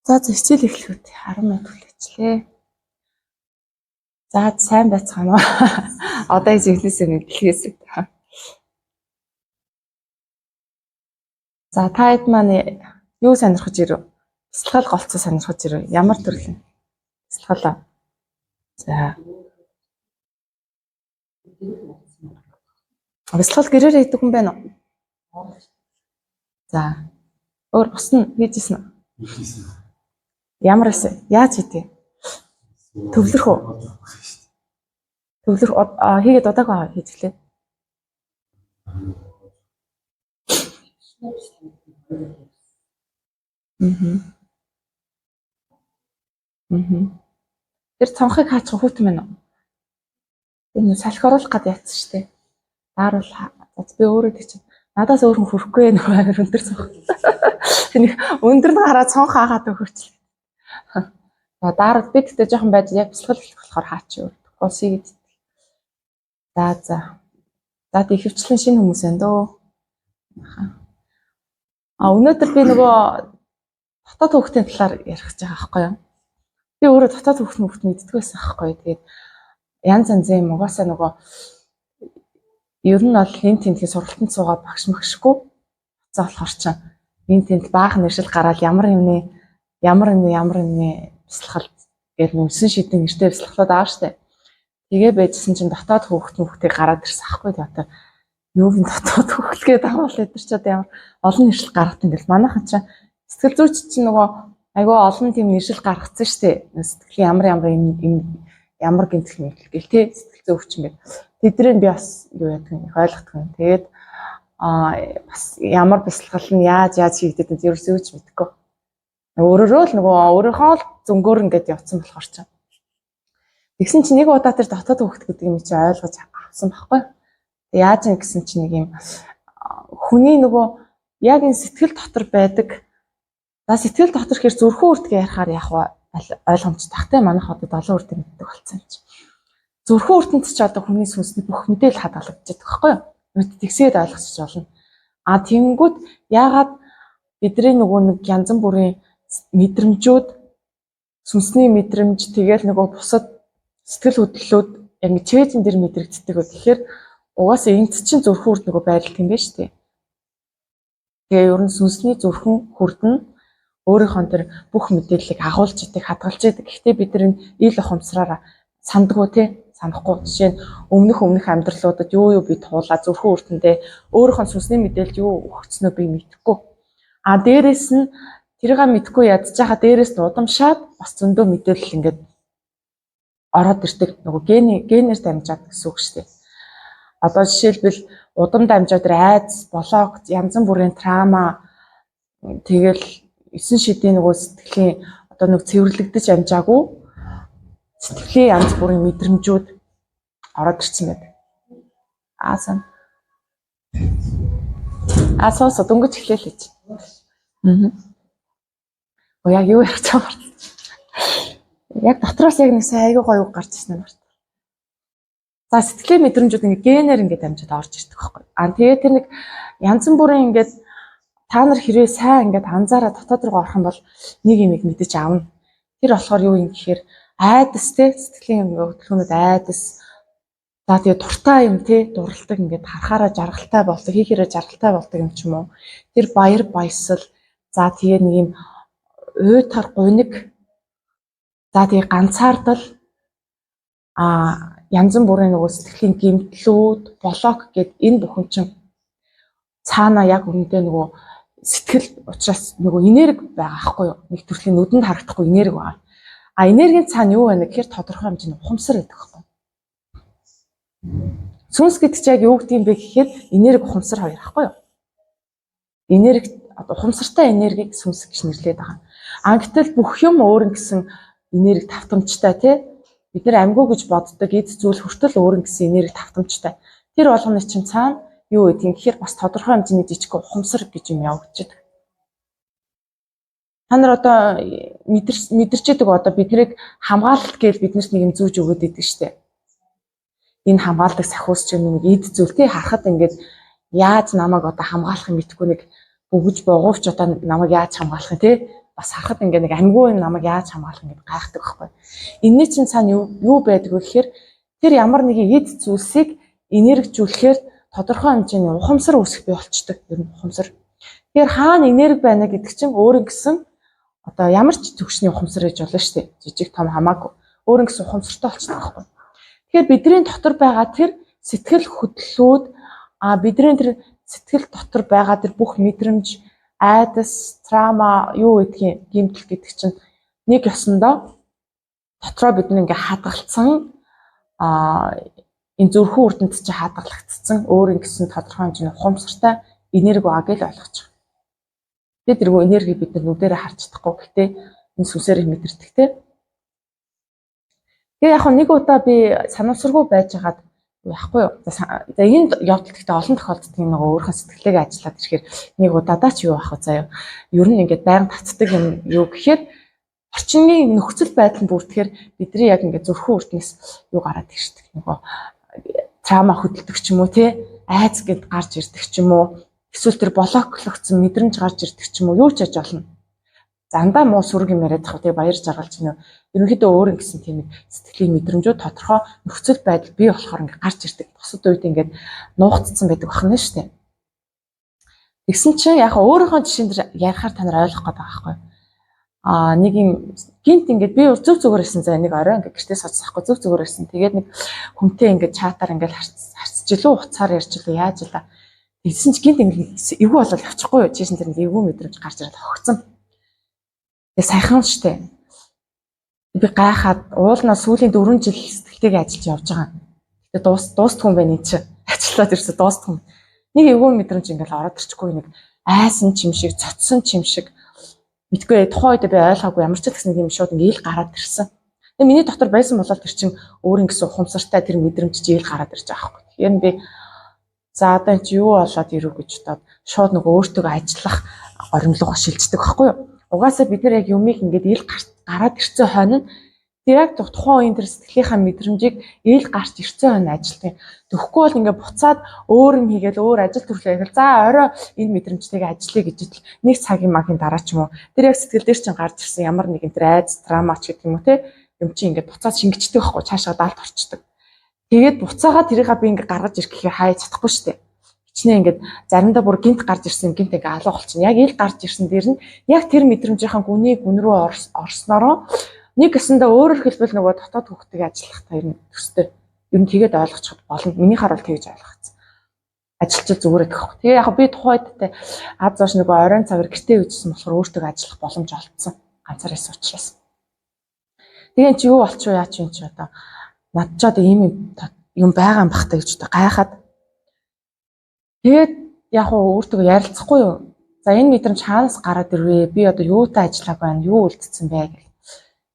За хичээл эхлэх үү. 10 минут хүлээчлээ. За сайн байцгаана уу? Одоо жигнэсээ мэдлэхээс. За та хэд маань юу сонирхож ирв? Бясалгал голцоо сонирхож ирв. Ямар төрлийн бясалгалаа? За. Бясалгал гэрээр хийдэг хүн байна уу? За. Өөр бус нь хийжсэн үү? Ямар эсэ? Яаж хийдэг? Төвлөрөх үү? Төвлөрөх хийгээд удаагүй хийж гэлээ. Тэр цонхыг хаачих хүүтэн байна уу? Энэ салхи оруулах гад яатсан шүү дээ. Дааруул би өөрөө тийч надаас өөр хүн хөрөхгүй нөгөө амир өндөр цонх. Тэнийг өндөр нь хараад цонх хаагаад өгөөчлээ. За даарал би тэгтээ жоохон байж яг бясалгал хэлэх болохоор хаачих өөр. Усыг. За. За ихэвчлэн шинэ хүмүүс байна дөө. Өнөөдөр би нөгөө дотоод хүүхдийн талаар ярих гэж байгаа байхгүй юу? Би өөрөө дотоод хүүхд мэддэг байсан байхгүй юу? Тэгээд янз янзын юм угаасаа нөгөө ер нь бол хин тентгийн сургалтанд суугаад багш мэгшгүй. За болохоор ч хин тент баахан нэршил гараад ямар юмны бясалгал гэдэг нүсэн шидэн нэртэй бясалгалууд аа штэ. Тэгээ байжсэн чинь дотоод хүүхдийг гараад ирсэн ахгүй одоо юуг нь дотоод хүүхдгээд авал эдэр ч одоо ямар олон нэршил гаргах юм бэл манайхан ч сэтгэл зүйч чинь нөгөө айгүй олон тийм нэршил гаргацсан штэ. Сэтгэлийн ямар гэмтэл мэдлэг гэл тий сэтгэл зүйч юм бэ. Тэдрийг би бас юу яадаг юм ойлгодог юм. Тэгээд бас ямар бясалгал нь яаж хийгдэдэг нь ерөөсөө ч мэдэхгүй. Өөрөөрөө л нөгөө өөрийнхөө л зөнгөөр ингээд явцсан болохоор ч. Тэгсэн чинь нэг удаа тэр дотоод хүүхд гэдэг юм чи ойлгож авсан байхгүй. Яаж юм гэсэн чинь нэг юм хүний нөгөө яг энэ сэтгэл дотор байдаг. За сэтгэл дотор хэр зүрхэн үрдгээ ярихаар яг ойлгомжтой тахтай манайх одоо 7 үрдээ мэддэг болсон юм чи. Зүрхэн үрдэнд ч одоо хүний сүнсний бүх мэдээлэл хадгалагдаж байгаа байхгүй юу? Тэгсээд ойлгосч болно. Тэнгүүд яагаад бидний нөгөө нэг янз бүрийн мэдрэмжүүд сүнсний мэдрэмж тэгэл нөгөө бусад сэтгэл хөдлөлүүд яг чэйжэн дээр мэдрэгддэг үү тэгэхээр угаасаа энд чинь зүрхэн үрд нөгөө байрлал юм байна шүү дээ. Тэгээ ер нь сүнсний зүрхэн хүрд нь өөрийнхөө тэр бүх мэдээллийг агуулж идэг, хадгалж идэг. Гэхдээ бид нар ил ухамсараар сандгүй те санахгүй. Жишээ нь өмнөх амьдралуудад юу би туулаа зүрхэн үрдэндээ өөрийнхөө сүнсний мэдээлэл юу өгцнөө би мэдэхгүй. Дээрээс нь тэрийг мэдхгүй ядж байгаа дээрээс нь удамшаад бас зөндөө мэдээлэл ингээд ороод ирдэг нөгөө генээр дамжаад гэсэн үг шүү дээ. Одоо жишээлбэл удам дамжаад айдас, блок, янз бүрийн трама тэгэл 9 шидийн нөгөө сэтгэлийн одоо нэг цэвэрлэгдэж амжаагүй сэтгэлийн янз бүрийн мэдрэмжүүд ороод ирсэн байдаг. Асууса дөнгөж эхлэе л. Яг юу ярих гэж байгаа юм. Яг дотроос яг нэг сайн айгүй гоё үг гарч ирсэн юм байна. За сэтгэлийн мэдрэмжүүд ингээ генээр ингээ дамжаад орж ирдэг байхгүй. Тэгээ тэр нэг янз бүрийн ингээ та нар хэрвээ сайн ингээ анзаараа дотоод руу орох юм бол нэг юм мэдэж аавна. Тэр болохоор юу юм гэхээр айдас те сэтгэлийн хөдөлгөөнүүд айдас. За тэгээ дуртай юм те дурлалдаг ингээ харахаараа жаргалтай болдог, хийхээрээ жаргалтай болдог юм ч юм уу. Тэр баяр баясал. За тэгээ нэг юм уйтар гуниг. За тэгээ ганцаардал янз бүрийн нөгөө сэтгэлийн гэмтлүүд, блок гэд энэ бүхэн чинь цаана яг үүндээ нөгөө сэтгэл учраас нөгөө энерги байгаа байхгүй юу? Нэг төрлийн нүдэнд харагдахгүй энерги байгаа. Энергийн цаана юу байна гэхээр тодорхой хэмжээний ухамсар гэдэг байхгүй юу? Сүнс гэдэг чинь яг юу гэдэг юм бэ гэхээр энерги ухамсар хоёр байхгүй юу? Энерги ухамсартай энергийг сүнс гэж нэрлэдэг байгаа. Гэтэл бүх юм өөр гэсэн энерги тавтамжтай тий бид нар амьгүй гэж боддог эд зүйл хүртэл өөр гэсэн энерги тавтамжтай. Тэр болгоны чинь цаана юу гэдэг юм гэхээр бас тодорхой хэмжээний жижиг ухамсар гэж юм явагдаж байгаа. Та нар одоо мэдэрч байгаа одоо биднийг хамгаалалт гэж биднэрт нэг юм зүүж өгöd идэг штэ. Энэ хамгаалдаг сахиус чинь нэг эд зүйл тий харахад ингээд яаж намайг одоо хамгаалах юм мэдхгүй нэг бөгж богоовч одоо намайг яаж хамгаалах юм тий бас харахад ингээ нэг амьгүй намайг яаж хамгаалах ингээд гайхдаг байхгүй. Энэний чинь цаана юу байдаг вэ гэхээр тэр ямар нэгэн эд зүйлсийг энергижүүлэхээр тодорхой хэмжээний ухамсар үүсэх бий болчдөг. Ер нь ухамсар. Тэгэхээр хаана энерги байна гэдэг чинь өөр ингэсэн одоо ямар ч төвчний ухамсар гэж болно шүү дээ. Жижиг том хамаагүй. Өөр ингэсэн ухамсартай болчихдог байхгүй. Тэгэхээр бидний дотор байгаа тэр сэтгэл хөдлөлүүд бидний тэр сэтгэл дотор байгаа тэр бүх мэдрэмж, айдас, трама юу гэдгийг гэмтэл гэдэг чинь нэг ёсондоо дотроо бид нэг ингээ хадгалсан энэ зүрхэн үрдэнд чи хадгалагдсан өөр ингэсэн тодорхой хэмжээний ухамсартай энерги байгааг л ойлгож байгаа. Тэгээд тэргүй энерги бид нүдэрээ харж чадахгүй. Гэхдээ энэ сүнсээр мэдэрдэг те. Тэгээ яг нэг удаа би санамсаргүй байжгаад яахгүй юу. За энэ явдал гэхдээ олон тохиолдолд нэг өөрийнхөө сэтгэлээгээ ажиллаад ирэхээр нэг удаадаа ч юу ах вэ заяа. Ер нь ингээд байнга татдаг юм юу гэхээр орчингийн нөхцөл байдал нь бүртгэхээр бидний яг ингээд зүрхэн үрднээс юу гараад ирдэг. Нөгөө трама хөдөлдөг ч юм уу те. Айц гэд гарч ирдэг ч юм уу. Эсвэл тэр блоклогдсон мэдрэмж гарч ирдэг ч юм уу юу ч аж болно. Зандаа муу сүрэг юм яриад тахав. Тэгээ баяр жаргалж байна. Ерөнхийдөө өөр ингэсэн тийм сэтгэлийн мэдрэмжүүд тодорхой нөхцөл байдал бий болохоор ингээд гарч ирдэг. Бусад үед ингээд нуугдсан байдаг бахна шүү дээ. Тэгсэн чинь яг өөрийнхөө жишээн дээр ярихаар та нар ойлгох гээд байгаа байхгүй. Нэг юм гинт ингээд би зөв зүгээр ирсэн за нэг орой ингээд гэртээ суучихгүй зөв зүгээр ирсэн. Тэгээд нэг хүнтэй ингээд чатаар ингээд харцж илүү уцаар ярьж илүү яаж илаа. Тэгсэн чинь гинт ингээд эвгүй болол явчихгүй юу. Жишээн тэр эвгүй мэдрэмж гарч ирээд хогцсон. Тэгээ сайхан штэ. Би гайхаад уулнаа сүүлийн 4 жил сэтгэлтэйгээ ажиллаж явж байгаа. Тэгээ дуустгүй юм байна энэ чинь. Ажиллаад ирсэн дуустгүй. Нэг эвгүй мэдрэмж ингээд ороод ирчихгүй нэг айсан чим шиг, цоцсон чим шиг. Мэдгүй тухайн үед би ойлгоогүй ямар ч гэсэн юм шууд ингээд ил гараад ирсэн. Тэгээ миний дотор байсан болол тэр чинь өөр ингэсэн ухамсартай тэр мэдрэмж ил гараад ирж байгаа байхгүй. Тэгэхээр би за одоо энэ юу болоод ирүү гэж бодоод шууд нөгөө өөртөө ажиллах горимлогоо шилждэг байхгүй юу? Угаасаа бид нар яг юмыг ингээд ил гараад ирсэн хойно тэр яг тухайн үеийн тэр сэтгэлийнхаа мэдрэмжийг ил гарч ирсэн хойно ажилтдаг. Тэгэхгүй бол ингээд буцаад өөр юм хийгээл өөр ажил төрлөө хийгээл за орой энэ мэдрэмжтэйгээ ажиллая гэж итл нэг цагийн магийн дараа ч юм уу тэр яг сэтгэл дээр чинь гарч ирсэн ямар нэгэн тэр айц драма ч гэдэг юм уу те юм чи ингээд буцаад шингэждэг байхгүй цаашаа даалт орчдөг. Тэгээд буцаага тэрийг би ингээд гаргаж ирэх гэхээр хайж чадахгүй шүү дээ. Хичнээн ингээд заримдаа бүр гинт гарч ирсэн гинт ингээ алга болчихно. Яг ил гарч ирсэн дээр нь яг тэр мэдрэмжийн гүний гүн рүү орсноороо нэг гэсэндээ өөрөөр хэлбэл нөгөө дотоод хүүхдтэй ажиллах та ер нь төстэй. Ер нь тэгээд ойлгочиход болно. Миний харал тэгж ойлгоцсон. Ажилчил зүгээр идэх хөөх. Тэгээ яг би тухайд те ад зоош нөгөө оройн цагаар гэртээ үйжсэн болохоор өөртөө ажиллах боломж олдсон. Ганцаар байсан учраас. Тэгээ чи юу болчих вэ яа чи одоо над ч одоо ийм юм байгаа юм бахтай гэж одоо гайхаад тэгээд яг өөртөө ярилцахгүй юу. За энэ мэдрэмж хаанаас гараад ирвэ? Би одоо юутай ажиллааг байна? Юу үлдсэн бэ гэх.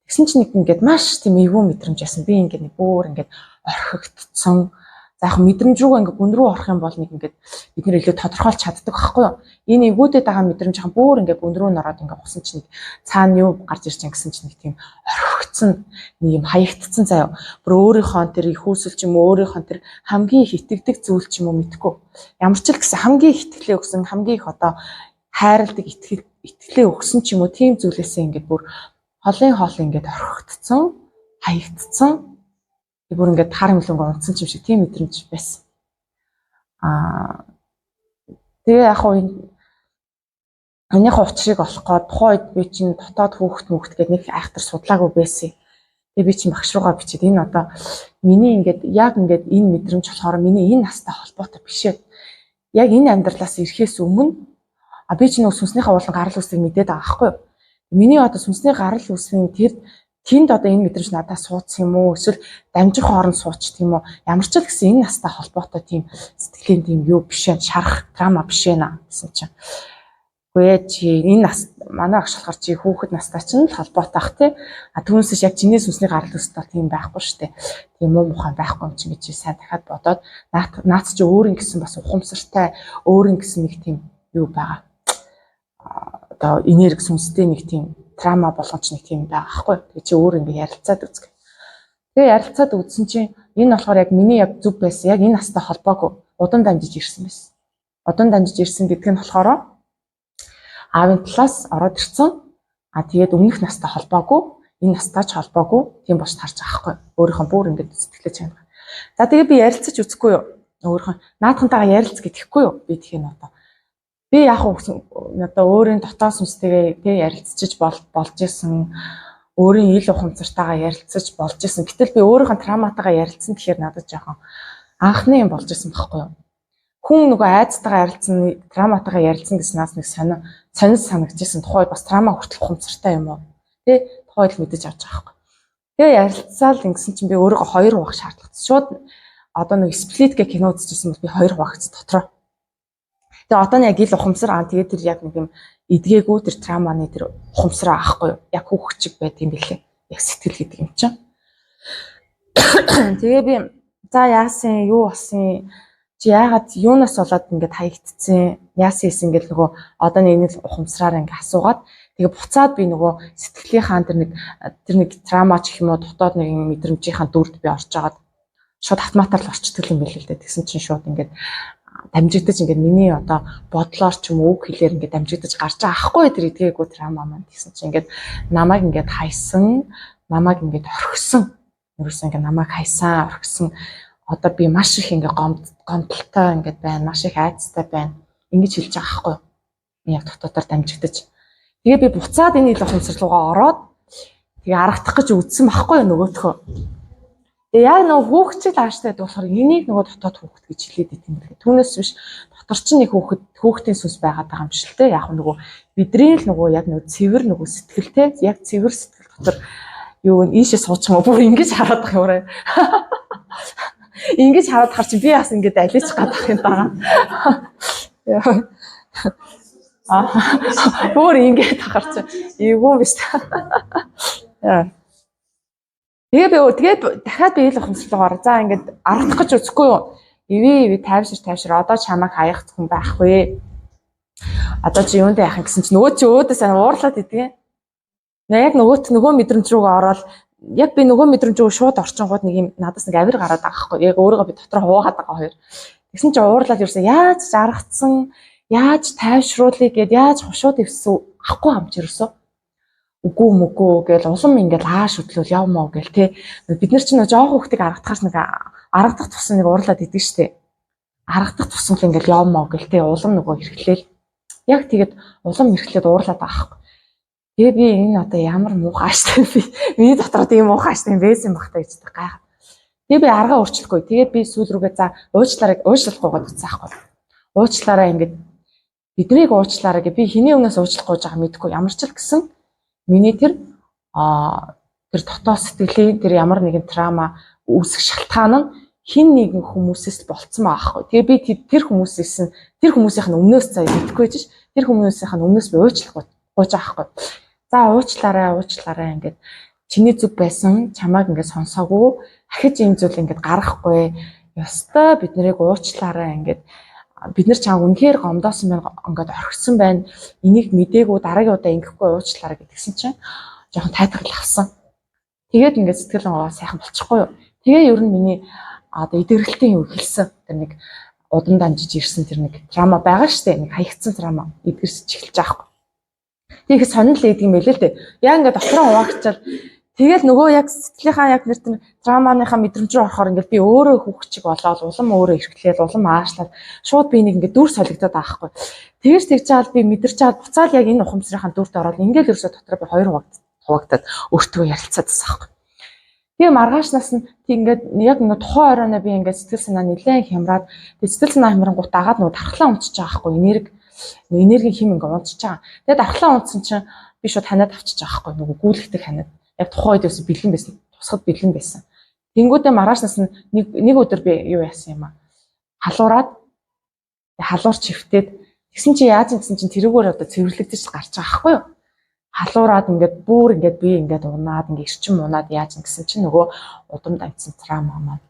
Тэгсэн чинь нэг ингээд маш тийм эвгүй мэдрэмж ясан. Би ингээд нэг бүр ингээд орхигдсон. За яг мэдрэмж рүү ингээд гүн рүү орох юм бол нэг ингээд бид нэр илүү тодорхойлж чаддаг байхгүй юу? Энэ эвгүүдэд байгаа мэдрэмж хаан бүр ингээд гүн рүү нороод ингээд усан чинь нэг цаана юу гарч ирж гэсэн чинь нэг тийм орхигдсон, нэг юм хаягдцсан заяа. Бүр өөрийнхөө тэр их үүсэл ч юм уу өөрийнхөө тэр хамгийн их итгэдэг зүйл ч юм уу мэдгүй. Ямар ч л гэсэн хамгийн их итгэлээ өгсөн, хамгийн их одоо хайрладаг итгэлээ өгсөн ч юм уу тийм зүйлээсээ ингээд бүр холын хоол ингээд орхигдсон, хаягдцсан. Бүр ингээд хар хэмлэнг унтсан юм шиг тийм мэдрэмж байсан. Тэгээ яг хоо энийх учрыг олох гээд тухайд би чинь дотоод хүүхд гэдэг нэг айхтар судлаагүй байсан. Тэгээ би чинь багш руугаа бичээд энэ одоо миний ингээд яг ингээд энэ мэдрэмж болохоор миний энэ настай холбоотой биш ээ. Яг энэ амьдралаас ирэхээс өмнө би чинь нэг сүнснийхээ уулан гарал үүсийг мэдээд байгаа байхгүй юу? Миний одоо сүнсний гарал үүсгийн тэнд одоо энэ мэдрэмж надад суудсан юм уу? Эсвэл дамжих хооронд сууч тийм үү? Ямар ч л гэсэн энэ настай холбоотой тийм сэтгэлийн тийм юу биш ээ. Шарах драма биш ээ наа гэсэн чинь. Үгүй чи энэ нас манай агш болохоор чи хүүхэд настай ч л холбоотой ах тий. Түүнээс яг чиний сүнсний гарал үүстэй тийм байхгүй шүү дээ. Тийм уу муухай байхгүй юм чи гэж сайн дахиад бодоод наад чи өөрийн гэсэн бас ухамсартай өөрийн гэсэн нэг тийм юу байгаа. Одоо энерги сүнстэй нэг тийм драма болгоч нэг тийм байгаа байхгүй. Тэгээ чи өөр ингэ ярилцаад үзэх. Тэгээ ярилцаад үзсэн чинь энэ болохоор яг миний яг зүв байсан. Яг энэ настай холбоогүй удан дамжиж ирсэн байсан. Удан дамжиж ирсэн гэдэг нь болохоор аавын талаас ороод ирсэн. Тэгээд өмнөх настай холбоогүй, энэ настай ч холбоогүй тийм болж тарж байгаа байхгүй. Өөрийнхөө бүр ингээд сэтгэлээ чанга. За тэгээд би ярилцаж үзэхгүй юу? Өөрийнхөө наадхантайгаа ярилц гэдэхгүй юу? Би тхий нь одоо. Би яг одоо өөрийн дотоод сүнстэйгээ тэг ярилцчих болж исэн. Өөрийн ил ухамсартайгаа ярилцаж болж исэн. Гэтэл би өөрийнхөө травматайгаа ярилцсан тэгэхээр надад жоохон анхны юм болж исэн байхгүй юу? Хүн нөгөө айцтайгаа ярилцсан, травматайгаа ярилцсан гэснээс нэг сонир санагдчихсан. Тухайд бас трама хүртэл ухамсартай юм уу? Тэ тухайд л мэдэж авч байгаа байхгүй. Тэгээ ярилцаал ингэсэн чинь би өөрийгөө 2 хуваах шаардлагатай. Шууд одоо нэг сплит гэх кино үзчихсэн бол би 2 хуваагц дотроо. Тэгээ одоо нь яг ил ухамсар тэгээ тэр яг нэг юм эдгээгүй тэр травманы тэр ухамсараа аахгүй юу? Яг хүүхчиг байт юм бэлээ. Яг сэтгэл гэдэг юм чинь. Тэгээ би за яасан, юу болсон, чи яагаад юунаас болоод ингээд хаягдцсан, яасан юм ингээд нөгөө одоо нэг ухамсараар ингээд асуугаад тэгээ буцаад би нөгөө сэтгэлийнхаа тэр нэг трама ч гэх юм уу дотоод нэг мэдрэмжийнхаа дүрд би орж агаад шууд автоматар л орчдөг юм байл л дээ. Тэгсэн чинь шууд ингээд дамжигдаж ингээд миний одоо бодлоор ч юм уу үг хэлээр ингээд дамжигдаж гарч байгаа ахгүй тэр эдгээгүй трама маань. Тэгсэн чинь ингээд намайг ингээд хайсан, намайг ингээд орхисон. Ерөөсөө ингээд намайг хайсан, орхисон. Одоо би маш их ингээд гомдолтой ингээд байна, маш их айцтай байна. Ингэж хэлж байгаа хгүй. Яг дотоодоор дамжигдаж. Тэгээ би буцаад энэ ил ухамсар руугаа ороод тэгээ аргадах гэж үзсэн байхгүй юу нөгөөтхөө. Тэгээ яг нөгөө хүүхчил ааштай болохоор энийг нөгөө дотоод хүүхэд гэж хэлээд идэм билээ. Түүнээс биш дотор чинь нэг хүүхдийн сүнс байгаад байгаа юм шиг л те. Яг нөгөө бидний л нөгөө яг нөгөө цэвэр нөгөө сэтгэлтэй яг цэвэр сэтгэл дотор юу ийшээ суучих юм бүр ингэж хараад байгаа юм уу. Ингэж хараад хар чи би бас ингэж алиж гадах юм даа. Бүр ингэж хар чи эвгүй биш та. Тэгээд дахиад би ил ухамсарлуугаар за ингэж аргах гэж үзэхгүй юу. Иви тайвшир одоо чамайг хаях хүн байхгүй. Одоо чи юунд яах гэсэн чи нөгөө чи өөдөө сайн уурлаад идэгэн. Яг нөгөө мэдрэмж рүүгээ ороод яг би нөгөө мэдрэмж рүү шууд орчингууд нэг юм надаас нэг авир гараад байгаа хгүй. Яг өөрийгөө би дотор хуваагаад байгаа хоёр. Тэгсэн чи уурлаад ерөөсөө яаж жаргацсан, яаж тайвшруулъя гэд яаж хушууд ивсэн ахгүй хамч ерөөсөө. Үгүй мөгөө гээл улам ингээл хааш хөдлөл явмаа гээл те. Бид нар чинь жоох хүүхдийг аргадахаас нэг аргадах тусам нэг уурлаад идэг штэ. Аргадах тусам л ингээл явмаа гээл те. Улам нөгөө эрхлээл. Яг тэгээд улам эрхлээд уурлаад байгаа хгүй. Тэгээ би энэ одоо ямар муухай штэ би. Миний дотор тийм муухай штэ байсан багтаа гэж гайхав. Тэгээ би аргаа өөрчлөхгүй. Тэгээд би сүүл рүүгээ за уучлахгүйгээд утсан ахгүй. Уучлаараа ингээд биднийг уучлаараа гэ би хэний өмнөөс уучлах гэж байгаа мэдгүй ямар ч л гэсэн миний тэр дотоод сэтгэлийн тэр ямар нэгэн трама үүсэх шалтгаан нь хин нэгэн хүмүүсээс болцсон байгаа хгүй. Тэгээ би тэр хүмүүсийнх нь өмнөөс цаа мэдгүй гэж тэр хүмүүсийнх нь өмнөөс би уучлах гэж байгаа хгүй. За уучлаарай ингээд чиний зүг байсан чамайг ингээд сонсоогүй ахиж энэ зүйл ингээд гарахгүй. Ёстой бид нарыг уучлаарай ингээд бид нар чам үнэхээр гомдоосон байна ингээд орхисон байна. Энийг мдээгүй дараагийн удаа ингэхгүй уучлаарай гэдгсэн чинь жоохон тайтгал авсан. Тэгээд ингээд сэтгэл сайхан болчихгүй юу. Тэгээ ер нь миний одоо эдгэрэлтийн юу хэлсэн. Тэр нэг удан дамжиж ирсэн тэр нэг трама байгаа штэ. Нэг хаягдсан трама эдгэрсэж эхэлж байгаа хгүй. Тийх сонирхол идэг юм байлээ л дээ. Яг ингээд дотроо хуваагчаал тэгэл нөгөө яг сэтгэлийнхаа яг нэр травманыхаа мэдрэмж рүү орохоор ингээд би өөрөө хүүхчиг болоод улам өөрөө эрхлээл улам аашлаад шууд би нэг ингээд дүр солигдоод байгаа хгүй. Тэгэж тэгж чаал би мэдэрч чаад буцаал яг энэ ухамсарынхаа дүрт ороод ингээд ерөөсө дотроо би 2 хуваагдаад өөртөө ярилцаад байсан хгүй. Тэгээ маргаашнаас нь ингээд яг нэг тухайн оройноо би ингээд сэтгэл санаа нэлээд хямраад сэтгэл санаа хямрангууд дагаад нөгөө дархлаа унтчих байгаа хгүй. Энерги хим ингээд унтчих байгаа. Тэгээд дархлаа унтсан чинь би шууд ханаад авчиж байгаа хгүй. Нөгөө гүйлгдэг ханаад яг тухайн үед бас бэлэн байсан. Тусгад бэлэн байсан. Тэнгүүдээ маргаашнаас нь нэг өдөр би юу яасан юм аа. Халуур чивтээд тэгсэн чи яаж гэсэн чинь тэрүүгээр одоо цэвэрлэгдэж гарч байгаа байхгүй юу? Халуураад ингээд бүр ингээд би ингээд унаад ингээд эрчим унаад яаж гэсэн чинь нөгөө удам дамжсан трама маань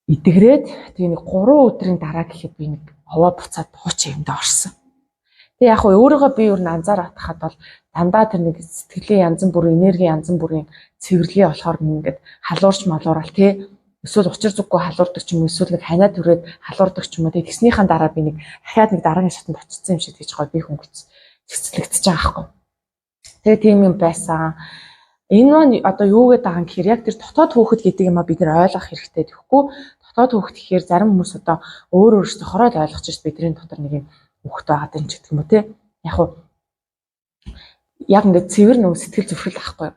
идэгрээд тэгээ нэг 3 өдрийн дараа гэхэд би нэг ховоо буцаад хуучин юмд орсон. Тэгээ яг өөрийгөө би юу н анзаараад хахад бол дандаа тэр нэг сэтгэлийн янз бүрийн энерги янз бүрийн цэвэрлэгээ болохоор ингээд халуурч малуурал тий эсвэл учир зүггүй халуурдаг ч юм уу эсвэл нэг ханаа түрээд халуурдаг ч юм уу тий тэгснийхэн дараа би нэг дахиад нэг дараагийн шатанд очсон юм шиг тийж гоё би хөнгөц цэцлэгдэж байгаа байхгүй. Тэгээ тийм юм байсан. Энэ маань одоо юу гэдэг байгаа юм гэхээр яг тэр дотоод хүүхэд гэдэг юм а бид нэр ойлгох хэрэгтэй. Тэгэхгүй дотоод хүүхэд гэхээр зарим хүмүүс одоо өөрөөсөө хороод ойлгож шít бидний дотор нэг юм хүүхэд байгаа юм ч гэдэг юм уу те. Яг ингээд цэвэр нөгөө сэтгэл зүрхэл ахгүй.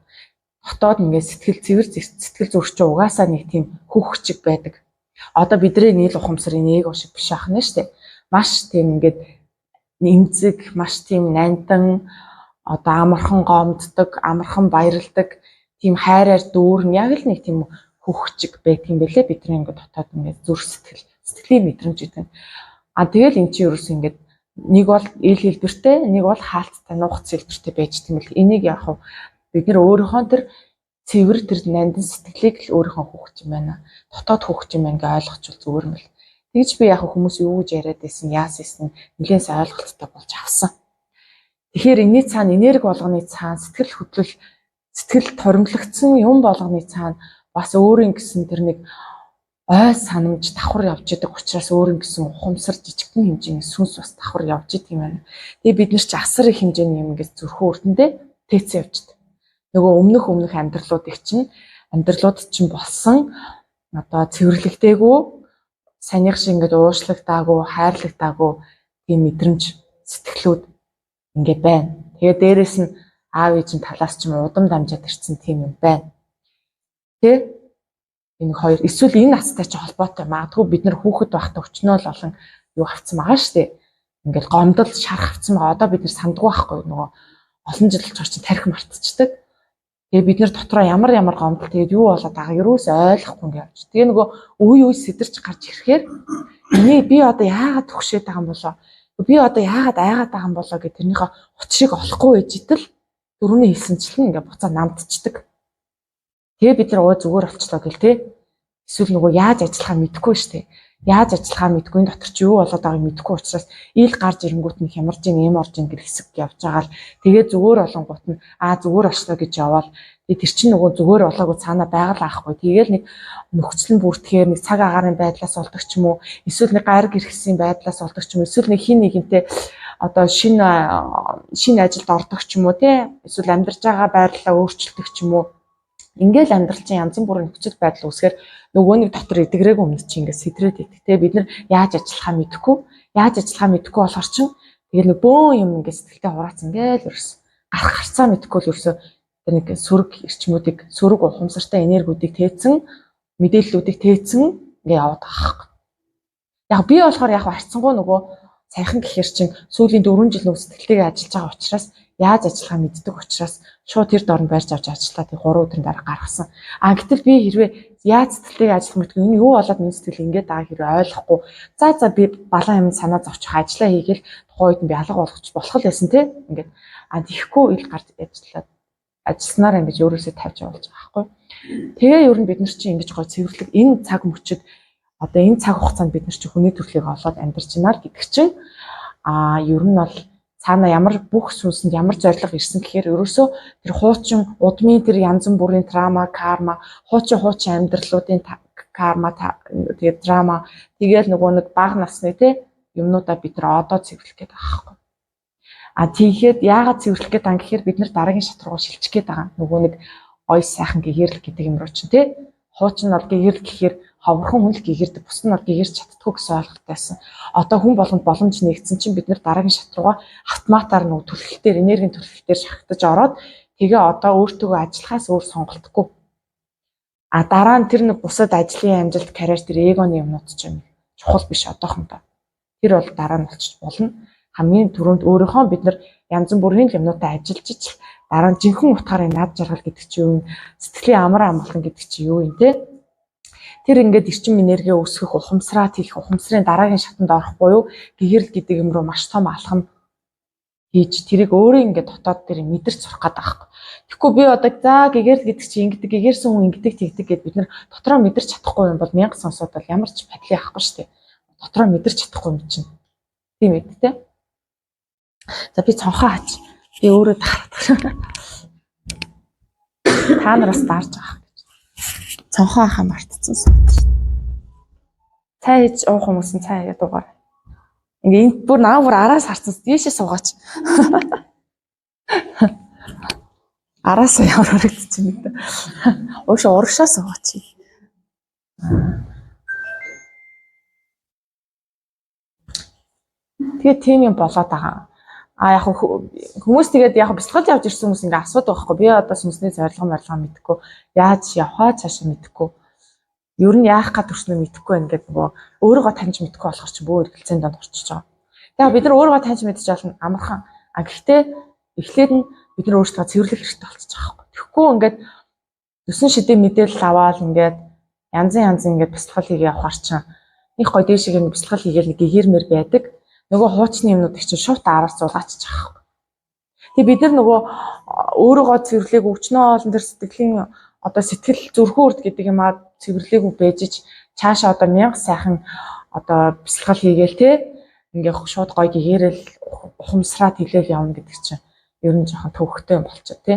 Дотоод ингээд сэтгэл зүрх чинь угаасаа нэг тийм хүүхчиг байдаг. Одоо бидний нийл ухамсарын нэг шиг биш ахна штэ. Маш тийм ингээд нэмзэг, маш тийм нандин одоо амархан гомддог, амархан баярлдаг, тийм хайраар дүүрэн яг л нэг тийм хөвгчиг байдаг юм бэлээ. Бидний ингээд дотоод ингээд зүрх сэтгэлийн мэдрэмж гэдэг. Тэгэл эн чинь ерөөс ингээд нэг бол ил хэлбэртэй, нэг бол хаалттай, нуугц хэлбэртэй байж тийм л. Энийг яг бид нэр өөрийнхөө тэр цэвэр тэр нандин сэтгэлийг л өөрийнхөө хөвгч юм байна. Дотоод хөвгч юм ингээ ойлгочвол зүгээр юм л. Тэгж би яг хүмүүс юу гэж яриад байсан, яасан нэлээс ойлголттой болж авсан. Тэгэхээр энэний цаана энерги болгоны цаана сэтгэл хөдлөл сэтгэл торимлогдсон юм болгоны цаана бас өөрийн гэсэн тэр нэг ой санамж давхар явж идэг учраас өөрийн гэсэн ухамсар жижигхэн хэмжээний сүнс бас давхар явж идэг юм байна. Тэгээ бид нар ч асар их хэмжээний юм ингээд зүрхэн үрдэндээ тээцэн явж идэг. Нөгөө өмнөх амьдралууд чинь болсон одоо цэвэрлэгдээгүй санийх шиг ингээд уушлагдаагүй, хайрлагдаагүй тийм мэдрэмж сэтгэлүүд ингээ байна. Тэгээ дээрэс нь аав ээжийн талаас ч юм удам дамжаад ирсэн тийм юм байна. Тэ? Энэ хоёр эсвэл энэ настай ч холбоотой. Магадгүй бид нар хүүхэд байхдаа өчнөө л олон юу авцсан байгаа шүү дээ. Ингээл гомдол шарах авцсан байгаа. Одоо бид нар сандгүй байхгүй нөгөө олон жил ч орчин тарих мартчихдаг. Тэгээ бид нар дотроо ямар гомдол тэгээд юу болоод байгаа юус ойлгохгүй ингээ явж. Тэгээ нөгөө үе сэтэрч гарч ирэхээр би одоо яагаад төгшөөд байгаа юм болоо? Би одоо яагаад айгаад байгаа юм болоо гэх тэрнийхээ учрыг олохгүй байж итэл дөрөвний хэлсэнчлэн ингээ буцаа намдчихдаг. Тэгээ бид нар зүгээр болчлоо гэл те. Эсвэл нөгөө яаж ажиллахаа мэдэхгүй штэ. Яаж ажиллахаа мэдэхгүй энэ дотор чи юу болоод байгааг мэдэхгүй учраас ил гарч ирэнгүүт нь хямарж ин орж ин гэх хэсэг явж байгаа л тэгээ зүгээр олонгууд нь зүгээр очлоо гэж яваал тэр чинь нөгөө зүгээр болоогүй цаана байгаль аахгүй. Тэгээл нэг нөхцөл нь бүртгэхээр нэг цаг агаарын байдлаас олдог ч юм уу. Эсвэл нэг гар гэрхсийн байдлаас олдог ч юм уу. Эсвэл нэг хин нэгэнтэй одоо шинэ ажилд ордог ч юм уу те. Эсвэл амьдарч байгаа байдлаа өөрчилдөг ч юм уу. Ингээл амьдрал чинь янз бүрийн нөхцөл байдал үүсгээр нөгөө нэг дотор эдгрээг өмнө чи ингээд сэтрээд идэх те. Бид нар яаж ажиллахаа мэдэхгүй болохоор чинь тэгэл нэг бөөн юм ингээд сэтгэлдээ хураацсан ингээл ерөөс гарах харцаа мэдэхгүй л ерөөсөө нэг сүрэг эрчмүүдийг сүрэг ухамсартай энергиудыг тээцэн мэдээллүүдийг тээцэн ингээ яваад байгаа. Яг би болохоор яг арцсангуу нөгөө саяхан гэхэр чинь сүүлийн 4 жил нөгөө сэтгэлтэйгээ ажиллаж байгаа учраас яаж ажиллахаа мэддэг учраас шууд тэр дорн барьж авч ажиллаа. Тэг 3 өдрийн дараа гаргасан. Гэтэл би хэрвээ яаж сэтгэлтэйгээ ажиллах мэдгүй энэ юу болоод миний сэтгэл ингээд байгаа хэрвээ ойлгохгүй. За би балан юм санаа зовчих ажиллаа хийгээл тухайн үед би алга болгоч болох л байсан те. Ингээд тийхгүй ил гарч ажилласнаар ингэж өөрөөсөө тавьж явуулж байгаа байхгүй. Тэгээ ер нь бид нар чинь ингэж гой цэвэрлэг энэ цаг мөчид одоо энэ цаг хугацаанд бид нар чинь хүний төрлийг олоод амьдарч байна гэдэг чинь ер нь бол цаана ямар бүх сүнсэнд ямар зориг ирсэн гэхээр ерөөсөө тэр хуучин удмын тэр янз бүрийн драма, карма, хуучин амьдралуудын карма тэгээд драма тэгээл нөгөө нэг бага насны те юмнуудаа бид нар одоо цэвэрлэх гээд байгаа байхгүй. Тийгээд яагаад цэвэрлэх гээд байгаа гэхээр бид нар дараагийн шат руу шилжих гээд байгаа. Нөгөө нэг ой сайхан гэгэрлэг гэдэг юм руу чинь тий. Хуучин бол гэгэрлэг гэхээр ховрхон хүн л гэгэрдэг, бус нь бол гэгэрч чаддгүй гэсэн ойлголтойсэн. Одоо хүн болгонд боломж нэгдсэн чинь бид нар дараагийн шат руугаа автоматар нөгөө түлхэлтээр энергийн түлхэлтээр шахагдаж ороод тэгээ одоо өөртөө ажиллахаас өөр сонголтгүй. Дараа нь тэр нэг бусад ажлын амжилт, карьер тэр эгоны юмнууд ч юм чухал биш одоохондоо. Тэр бол дараа нь болчих болно. Хамгийн түрүүнд өөрийнхөө бид нар янз бүрийн юмнуудаа ажиллаж ич дараа нь жинхэнэ утгаараа над жаргал гэдэг чинь юу юм, сэтгэлийн амар амгалан гэдэг чинь юу юм те. Тэр ингээд эрчим энерги үүсгэх ухамсараа тийх ухамсарын дараагийн шатанд орохгүй юу гэгэрл гэдэг юм руу маш том алхам хийж тэрийг өөрөө ингээд дотоод дээр мэдэрч сурах гэдэг байхгүй. Тэгэхгүй би одоо гэгэрл гэдэг чинь ингэдэг гэгэрсэн хүн ингэдэг тэгдэг гэд бид нар дотроо мэдэрч чадахгүй юм бол мянга сонсоод бол ямар ч падлын авахгүй шүү дээ. Дотроо мэдэрч чадахгүй юм чинь. Тийм ээ те. За би цонхоо хаач. Би өөрөө таарах. Та нараас даарж байгаа гэж. Цонхоо хаа мартцсан. Цай хийж уух хүмүүс нь цай яа дугаар. Ингээ энд бүр араас харцсан. Дээшээ суугаач. Араасаа ямар харагдчих юм бэ? Ууш урагшаа суугач. Тэгээ тийм юм болоод байгаа. Яг хүмүүс тэгээд яг бэлтгэл явж ирсэн хүмүүс ингээ асуудаг байхгүй. Би одоо сүнсний зорилго мэдэхгүй. Яаж явхаа цаашаа мэдэхгүй. Ер нь яах гээд төрснөө мэдэхгүй ингээд нөгөө өөрийгөө таньж мэдэхгүй болохоор чи бөөр хэлцээнд донд орчиж байгаа. Тэгээ бид нар өөрийгөө таньж мэдчих болно амархан. Гэхдээ эхлээд нь бид нар өөрсдөө цэвэрлэх хэрэгтэй болчихж байгаа байхгүй. Тэгэхгүй ингээд төсөн шидэ мэдээлэл аваад ингээд янз ингээд бэлтгэл хийгээ явахаар чинь их гоё дээшээ ингээд бэлтгэл хийгээл нэг гэгэрмэр байдаг. Нөгөө хуучны юмнуудыг чинь шууд араар зулгаачих байгаа. Тэгээ бид нар нөгөө өөрийгөө цэвэрлээг өвчнөө олон төр сэтгэлийн одоо сэтгэл зүрхэн үрд гэдэг юм аа цэвэрлээгүү бэжиж цаашаа одоо 1000 сайхан одоо бэлтгэл хийгээл те ингээ шууд гоё гэгэрэл ухамсараад хэлээл явна гэдэг чинь ер нь жоохон төвөгтэй юм болчихоо те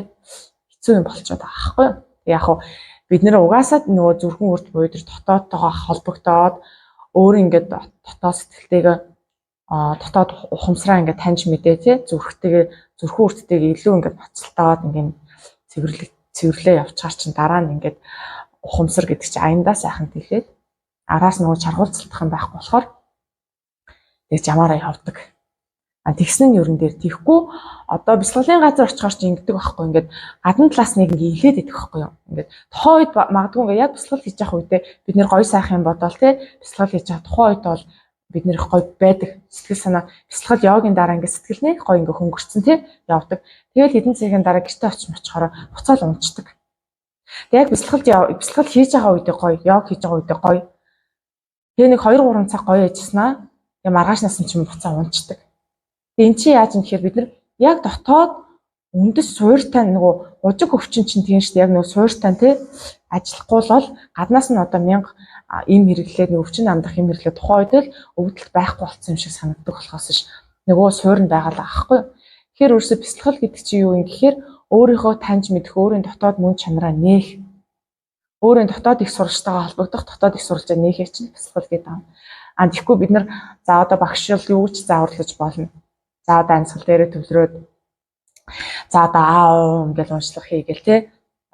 хэцүү юм болчиход байгаа байхгүй юу. Яг хуу бид нэр угаасаа нөгөө зүрхэн үрд буйдэр дотоодтойгоо холбогдоод өөр ингээд дотоод сэтгэлтэйгээ дотоод ухамсараа ингээд таньж мэдээ тий зүрхтэйгээ зүрхэн үрдтэйгээ илүү ингээд ноцтолтоод ингээд цэвэрлээ явчихар чинь дараа нь ингээд ухамсар гэдэг чинь аяндаа сайхан тэлээд араас нөгөө чаргуулцлах юм байхгүй болохоор тэгж ямаараа явдаг. Тэгсэн нь ерөн дээр тийхгүй одоо бэлтгэлийн газар очихоор чинь ингэдэг байхгүй ингээд гадна талаас нэг ингээд илээд идэх байхгүй юу. Ингээд тухайн үед магадгүй ингээд яг бэлтгэл хийж явах үедээ бид нэр гоё сайхан юм бодоол тий бэлтгэл хийж байгаа тухайн үед бол бид нэр гоё байдаг сэтгэл санаа бэлтгэл яваагийн дараа ингээд сэтгэл нэг гоё ингээд хөнгөрцөн тий явдаг. Тэгэл хэдэн цагийн дараа гэртээ очихоор буцаал унцдаг. Тэг яг бэлтгэл хийж байгаа үедээ гоё яг хийж байгаа үедээ гоё. Тэгээ нэг 2-3 цаг гоё яжснаа тэгээ маргаашнаас нь ч юм буцаа унцдаг. Энд чи яаж юм гэхээр бид нар яг дотоод үндэс суурьтай нөгөө ужиг өвчин чинь тийм шүү дээ. Яг нөгөө суурьтай тий ажиллахгүй бол гаднаас нь одоо 1000 им хэрэглээд нэг өвчин амдах им хэрэглээд тухайн үед л өвдөлт байхгүй болсон юм шиг санагддаг болохоос ш нөгөө суурь нь байгаа л аахгүй. Тэгэхээр өөрөөсөө бэлтгэл гэдэг чинь юу юм гэхээр өөрийнхөө таньж мэдэх, өөрийн дотоод мөн чанараа нээх, өөрийн дотоод их сурагчтайгаа холбогдох, дотоод их суралцаа нээхийг чинь бэлтгэл гэдэг юм. Тэгэхгүй бид нар за одоо багшил юу ч зааварлаж болно. За одоо амьсгал дээрээ төвлөрөөд за одоо ингээл уншлах хийгээл те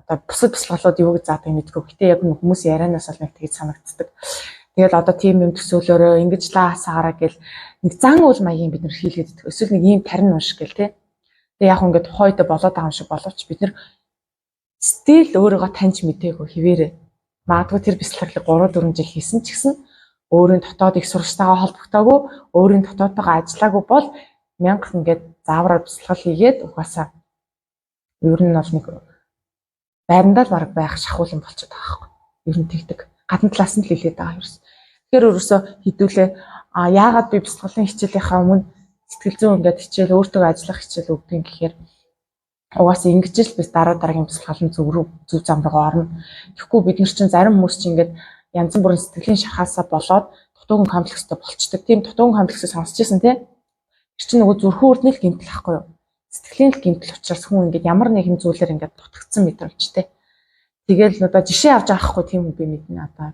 одоо бусад бэлтгэлүүд юу гэж заадаг мэдгүй. Гэтэ яг хүмүүс ярианаас бол нэг тэгж санагддаг. Тэгэл одоо тийм юм төсөөлөөрөө ингэж лаасаараа гэл нэг зан үйл маягийн бид нар хийлгээд идэх. Эсвэл нэг ийм тарин уншиг гэл те. Тэгээ яг ингээд тухайд болоод байгаа юм шиг боловч бид нар стил өөрийгөө таньж мэдээгүй хിവэрэ. Магадгүй тэр бэлтгэлийг 3-4 жил хийсэн ч гэсэн өөрийн дотоод их сурагчтайгаа холбогдоогүй, өөрийн дотоодтойгоо ажиллаагүй бол 1000 ингээд заавраар бэлтгэл хийгээд угаасаа ер нь бол нэг байрандаа л баг байх шахуулан болчиход байгаа байхгүй. Ер нь тэгдэг. Гадна талаас нь л хэлээд байгаа юм. Тэгэхээр өөрөөсөө хідүүлээ яагаад би бэлтгэлийн хичээлийнхаа өмнө сэтгэл зүйн ингээд хичээл өөртөө ажиллах хичээл өгдөг юм гэхээр угаасаа ингэж л bis дараагийн бэлтгэлийн зөв зам руу орно. Тэгэхгүй бид нар чинь зарим хүмүүс чинь ингээд янз бүрийн сэтгэлийн шахаасаа болоод дутуугийн комплекстэй болчдөг. Тийм дутуугийн комплексыг сонсч ирсэн тий. Тэр чинь нөгөө зүрхэн үрдний л гэмтэл ахгүй юу? Сэтгэлийн л гэмтэл учраас хүн ингээд ямар нэгэн зүйлээр ингээд дутагдсан мэдрэмжтэй. Тэгэл одоо жишээ авч авахгүй тийм юм би мэднэ одоо.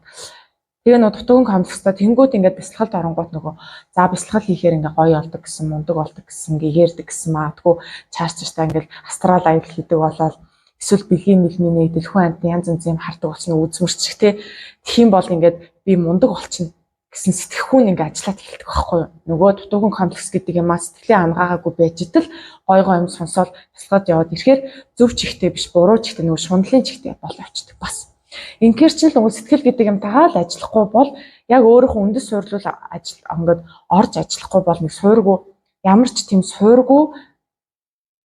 Тэгээ нөгөө дутуугийн комплекстай тэнгууд ингээд бэлтгэлд оронгууд нөгөө за бэлтгэл хийхээр ингээд гоё болдог гэсэн, мундаг болдог гэсэн, гэгэрдэг гэсэн маадгүй чааштай ингээд астрал аял хийдэг болоод эсвэл бэлгийн мэлминий дэлхүүн амтны янз янз юм хардаг болчихно үзмэрчих те. Тэгхийн бол ингээд би мундаг болчихно гэсэн сэтгэхүүн ингээд ажиллаад эхэлдэг байхгүй юу. Нөгөө дутуугийн комплекс гэдэг юм аа сэтгэлийн ангаагаагүй байж идэл гой юм сонсоод бэлтгэд яваад ирэхээр зөв чихтэй биш буруу чихтэй нөгөө шундлын чихтэй бол явчихдаг бас. Инхээр ч л нөгөө сэтгэл гэдэг юм тагаал ажиллахгүй бол яг өөрийнхөө үндэс суйрлуул ингээд орж ажиллахгүй бол нэг суйргүй ямар ч тийм суйргүй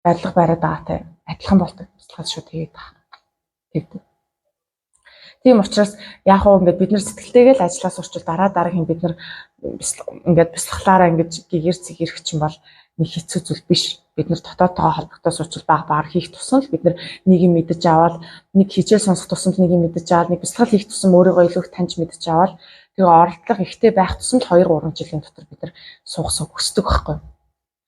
барилга бариад байгаатай адилхан болдог. Бэлтгэл шууд хийгээд байгаа. Тэгдэг. Тийм учраас яг уу ингээд бид нар сэтгэлтэйгээ л ажиллаа сурчвал дараагийн бид нар ингээд бэлтгэлаараа ингээд гэгэр цэгэрх чинь бол нэг хэцүү зүйл биш. Бид нар дотоодтойгоо холбогдоо сурчвал баг хийх тусам л бид нар нэг юм мэдэж аваад нэг хичээл сонсох тусам нэг юм мэдэж аваад нэг бэлтгэл хийх тусам өөрийгөө илүү их таньж мэдэж аваад тэгээ оролдлого ихтэй байх тусам л 2-3 жилийн дотор бид нар суух хүсдэг байхгүй.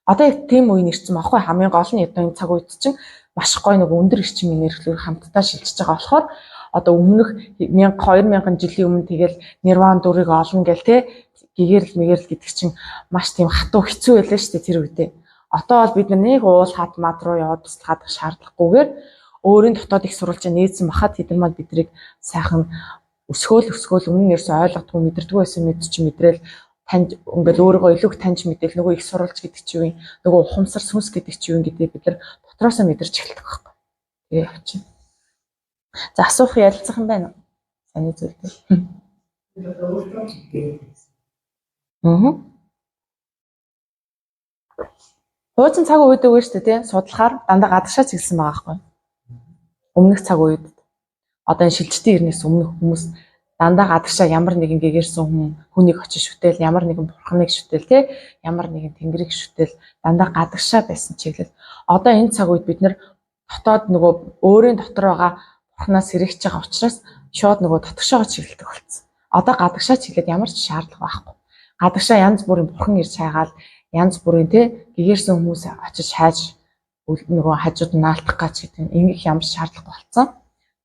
Одоо яг тийм үе нэрсэн баггүй хамгийн гол нь одоо энэ цаг үед чинь маш гоё нэг өндөр эрчимийн нэрхлээр хамтдаа шилжиж байгаа болохоор одоо өмнөх 2000 жилийн өмнө тэгэл нирван дүрийг олно гэл те гэгэрл мэгэрл гэдэг чинь маш тийм хатуу хэцүү байлаа шүү дээ тэр үедээ. Одоо бол бид нэг уул хат мад руу яваад туслахад шаардлагагүйгээр өөрийн дотоод их сурвалжаа нээсэн бахад тэд нар биднийг сайхан өсгөөл өмнө нэрсэн ойлгодгүй мэдэрдгүй байсан мэд чи мэдрээл танд ингээл өөрийгөө илүү их таньж мэдээл нөгөө их сурвалж гэдэг чи юу юм нөгөө ухамсар сүнс гэдэг чи юу юм гэдэг бид нар дотроосоо мэдэрч эхэлдэг байхгүй. Тэгээ явчих. За асуух ярилцах юм байна уу? Саний зүйл дээ. Хуучин цаг үед өгөө шүү дээ тий. Судлахаар дандаа гадагшаа чиглэсэн байгаа байхгүй. Өмнөх цаг үед одоо энэ шилжилтийн ирнээс өмнөх хүмүүс дандаа гадагшаа ямар нэгэн гэгэрсэн хүнийг очиж шүтэл, ямар нэгэн бурхныг шүтэл тий, ямар нэгэн тэнгэрийг шүтэл дандаа гадагшаа байсан чиглэл. Одоо энэ цаг үед бид нэр дотоод нөгөө өөрийн дотор байгаа бурхнаас сэрэгч байгаа учраас шууд нөгөө дотгошоо чиглэлдэг болсон. Одоо гадагшаа чиглээд ямар ч шаардлага байхгүй. Гадагшаа янз бүрийн бурхан ирж хайгаал янз бүрийн тий гэгэрсэн хүмүүс очиж хайж нөгөө хажууд наалтах гэж гэдэг ингэх ямар шаардлага болсон.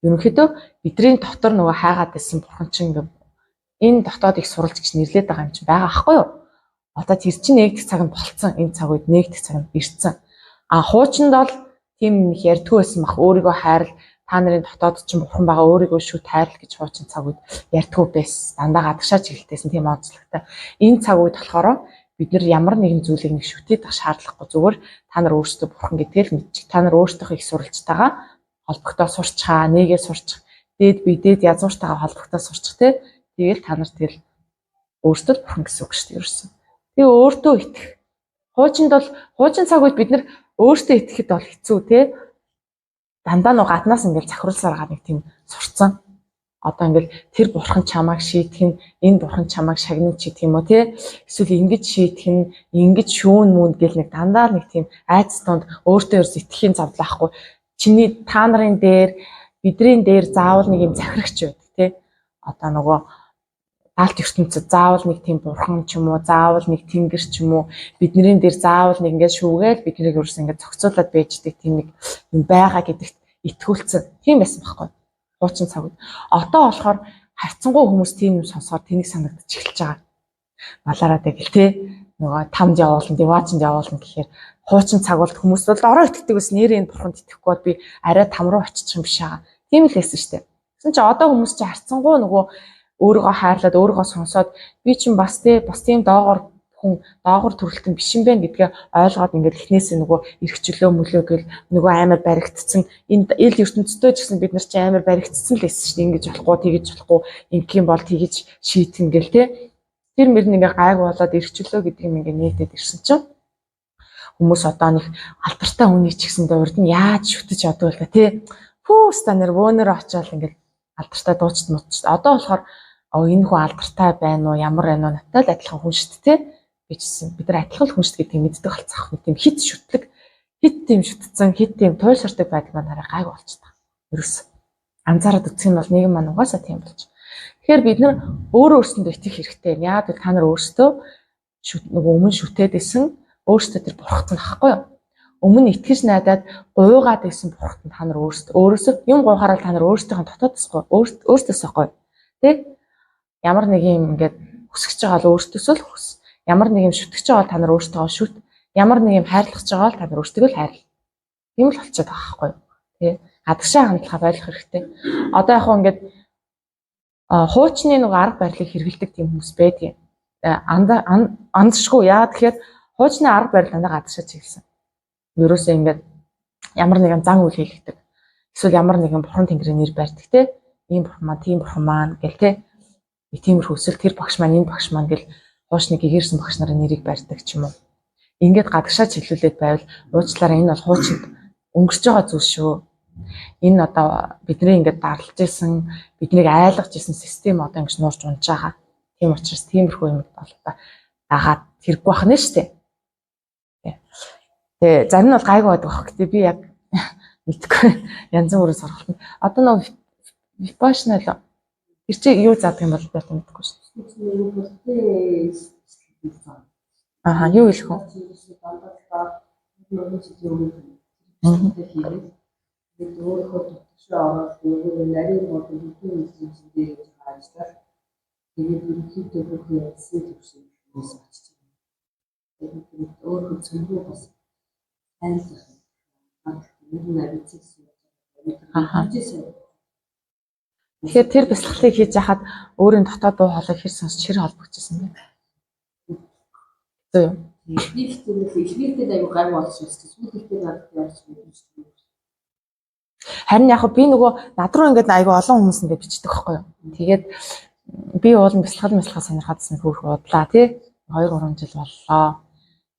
Ерөнхийдөө бидний дотор нөгөө хайгаад байсан бурхан чинь энэ дотоод их суралж гэж нэрлээд байгаа юм чинь байгаа аахгүй юу? Одоо тэр чинь нэгдэх цаг нь болцсон. Энэ цаг үед нэгдэх цаг нь ирсэн. Хуучинд бол тийм их ярьдгүй байсан бах өөрийгөө хайрал та нарын дотоод чинь бурхан байгаа өөрийгөө шүт хайрал гэж хуучин цаг үед ярьдгүй байсан. Дандаа гадагшаа чиглэлтэйсэн тийм онцлогтой. Энэ цаг үед болохоор бид нар ямар нэгэн зүйлийг нэг шүтээд ах шаардлагагүй зүгээр та нар өөрсдөө бурхан гэдгээ л мэдчих. Та нар өөрсдөө их суралцтайгаа холбогдоо сурчхаа, нээгээ сурчих. Дээд язууртайгаа холбогдоо сурчих те. Тэгэл та нар тэгэл өөрсдөө бурхан гэсэн үг шүү дээ ерөөсөн. Тэгээ өөртөө итгэх. Хуучин цаг үед бид нар өөртөө итгэхэд бол хэцүү те. Дандаа нэг гаднаас ингээл захируулсаар байгаа нэг тийм сурцсан. Одоо ингээл тэр бурхан чамайг шийдэх нь энэ бурхан чамайг шагнах ч гэх юм уу те. Эсвэл ингэж шийдэх нь ингэж шүүн мүнд гэл нэг дандаа нэг тийм айц тунд өөртөө ерөөс итгэхийн завлаахгүй. Чиний та нарын дээр бидний дээр заавал нэг юм захирагч байдаг те. Одоо нөгөө даалт ертөнцид заавал нэг тийм бурхан ч юм уу, заавал нэг тэнгэр ч юм уу бидний дээр заавал нэг ингээд шүүгээл биднийг ерөөс ингээд зохицуулаад байждаг тийм нэг юм байгаа гэдэгт итгүүлсэн. Тийм байсан байхгүй. Хуучин цаг үед. Одоо болохоор хайцсангуй хүмүүс тийм юм сонсохоор тэнийг санагдаж эхэлж байгаа. Балаараа тэгэл те нөгөө тамд явуулна, диваачнд явуулна гэхээр хуучин цаг бол хүмүүс бол ороо итгэдэг ус нэрийн бурханд итгэхгүй бол би арай там руу очих юм биш аа. Тийм л байсан шүү дээ. Гэсэн чи одоо хүмүүс чи хайцсангуй нөгөө өөрийгөө хайрлаад өөрийгөө сонсоод би чинь бас тийм доогор хүн доогор төрөлтөн биш юм байна гэдгээ ойлгоод ингээд эхнээсээ нөгөө эргчлөө мөлөө гэл нөгөө амар баригдцсан энэ ил ертөнцтэй ч гэсэн бид нар чи амар баригдцсан л байсан шүү дээ. Ингэж болохгүй тэгэж болохгүй ингэх юм бол тэгэж шийтэн гэл те тэр мөр нь ингээ гайг болоод эргчлөө гэдэг юм ингээ нээтэд ирсэн чинь хүмүүс одоо нэг алдартай хүний ч гэсэндээ урд нь яаж шүтэж ядгүй л те пүүста нэрвөнөр очиод ингээ алдартай дуучид муудчих. Одоо болохоор энэ хүн алдартай байна уу ямар байна уу надтай л адилхан хүн шүү дээ бичсэн. Бид нар адилхан хүн шүү гэдгийг мэддэг болцох. Нэг тийм хит шүтлэг, хит тийм шүтцэн, хит тийм туйлширдаг байдал маань хараа гайг болчихсон. Ерөөс анзаараад үзэх нь бол нийгэм маань угаасаа тийм болж. Тэгэхээр бид нар өөрөө өөрсөндөө итгэх хэрэгтэй. Яг л та нар өөрсдөө нөгөө өмнө шүтээд исэн өөрсдөө тэр бурхад нь ахгүй юу? Өмнө итгэж найдаад гуйгаад исэн бурхад нь та нар өөрөөсөө юм гуйхаараа та нар өөрсдийнхээ дотоодсоо өөрсдөөсөө гоё. Тэ? Ямар нэг юм ингээд хүсэж байгаа л өөртөөсөө л хүс. Ямар нэг юм шүтгэж байгаа бол та нар өөртөө шүт. Ямар нэг юм хайрлах гэж байгаа бол та нар өөртөө л хайрл. Тийм л болчиход байгаа байхгүй юу? Тэ? Гадагшаа хандлагаа байлгах хэрэгтэй. Одоо яг хөө ингээд хуучны нэг арга барилыг хэрэгэлдэг тийм хүмүүс байдгийг. Андшгүй яа тэгэхээр хуучны арга барил дандаа гадагшаа чиглэсэн. Ерөөсөө ингээд ямар нэгэн зан үйл хийлгдэг. Эсвэл ямар нэгэн бурхан тэнгэрийн нэр барьдаг те. Ийм бурхан маань, тийм бурхан маань гэл те. Тиймэрхүү эсвэл тэр багш маань, энэ багш маань гэл хуучны гэгэрсэн багш нарын нэрийг барьдаг ч юм уу. Ингээд гадагшаа чиглүүлээд байвал уучлаарай энэ бол хуучинд өнгөрч байгаа зүйл шүү. Энэ одоо бидний ингээд дарлаж исэн, биднийг айлгаж исэн систем одоо ингэж нуурч унж байгаа. Тийм учраас тиймэрхүү юм бол одоо дагаад хэрэггүй байх нь шүү дээ. Тэгээ зарим нь бол гайгүй байдаг баг. Гэтэ би яг мэдгүй янз бүрийн сургалт. Одоо нөгөө випашнал тэр чи юу заадаг юм бол би мэдгүй шүү дээ. Юу хэлэх вэ? Тэгээд өөрөө төвшөө ороод нөгөө нарийн мод бүхэн зүйлсүүд дээр ажиллаж тэгээд ерөнхийдөө бүхэн ялсан төвшөөс очиж байна. Тэгээд өөрөө зөвхөн бас айлах нэг нарийн цэцэг Тэгэхээр тэр бясалгалыг хийж яхад өөрийн дотоод дуу хоолойг хэр сонсч хэр холбогдчихсан бэ? Зөө юу? Ихнийхтэй аюу гай болсон шүү дээ. Сүүлдээ надад явж байсан. Харин яг би нөгөө над руу ингээд аюу олон хүмүүс ингээд бичдэг байхгүй юу. Тэгээд би уулын бясалгал сонирхоодсэн хөөх удлаа тий. 2-3 жил боллоо.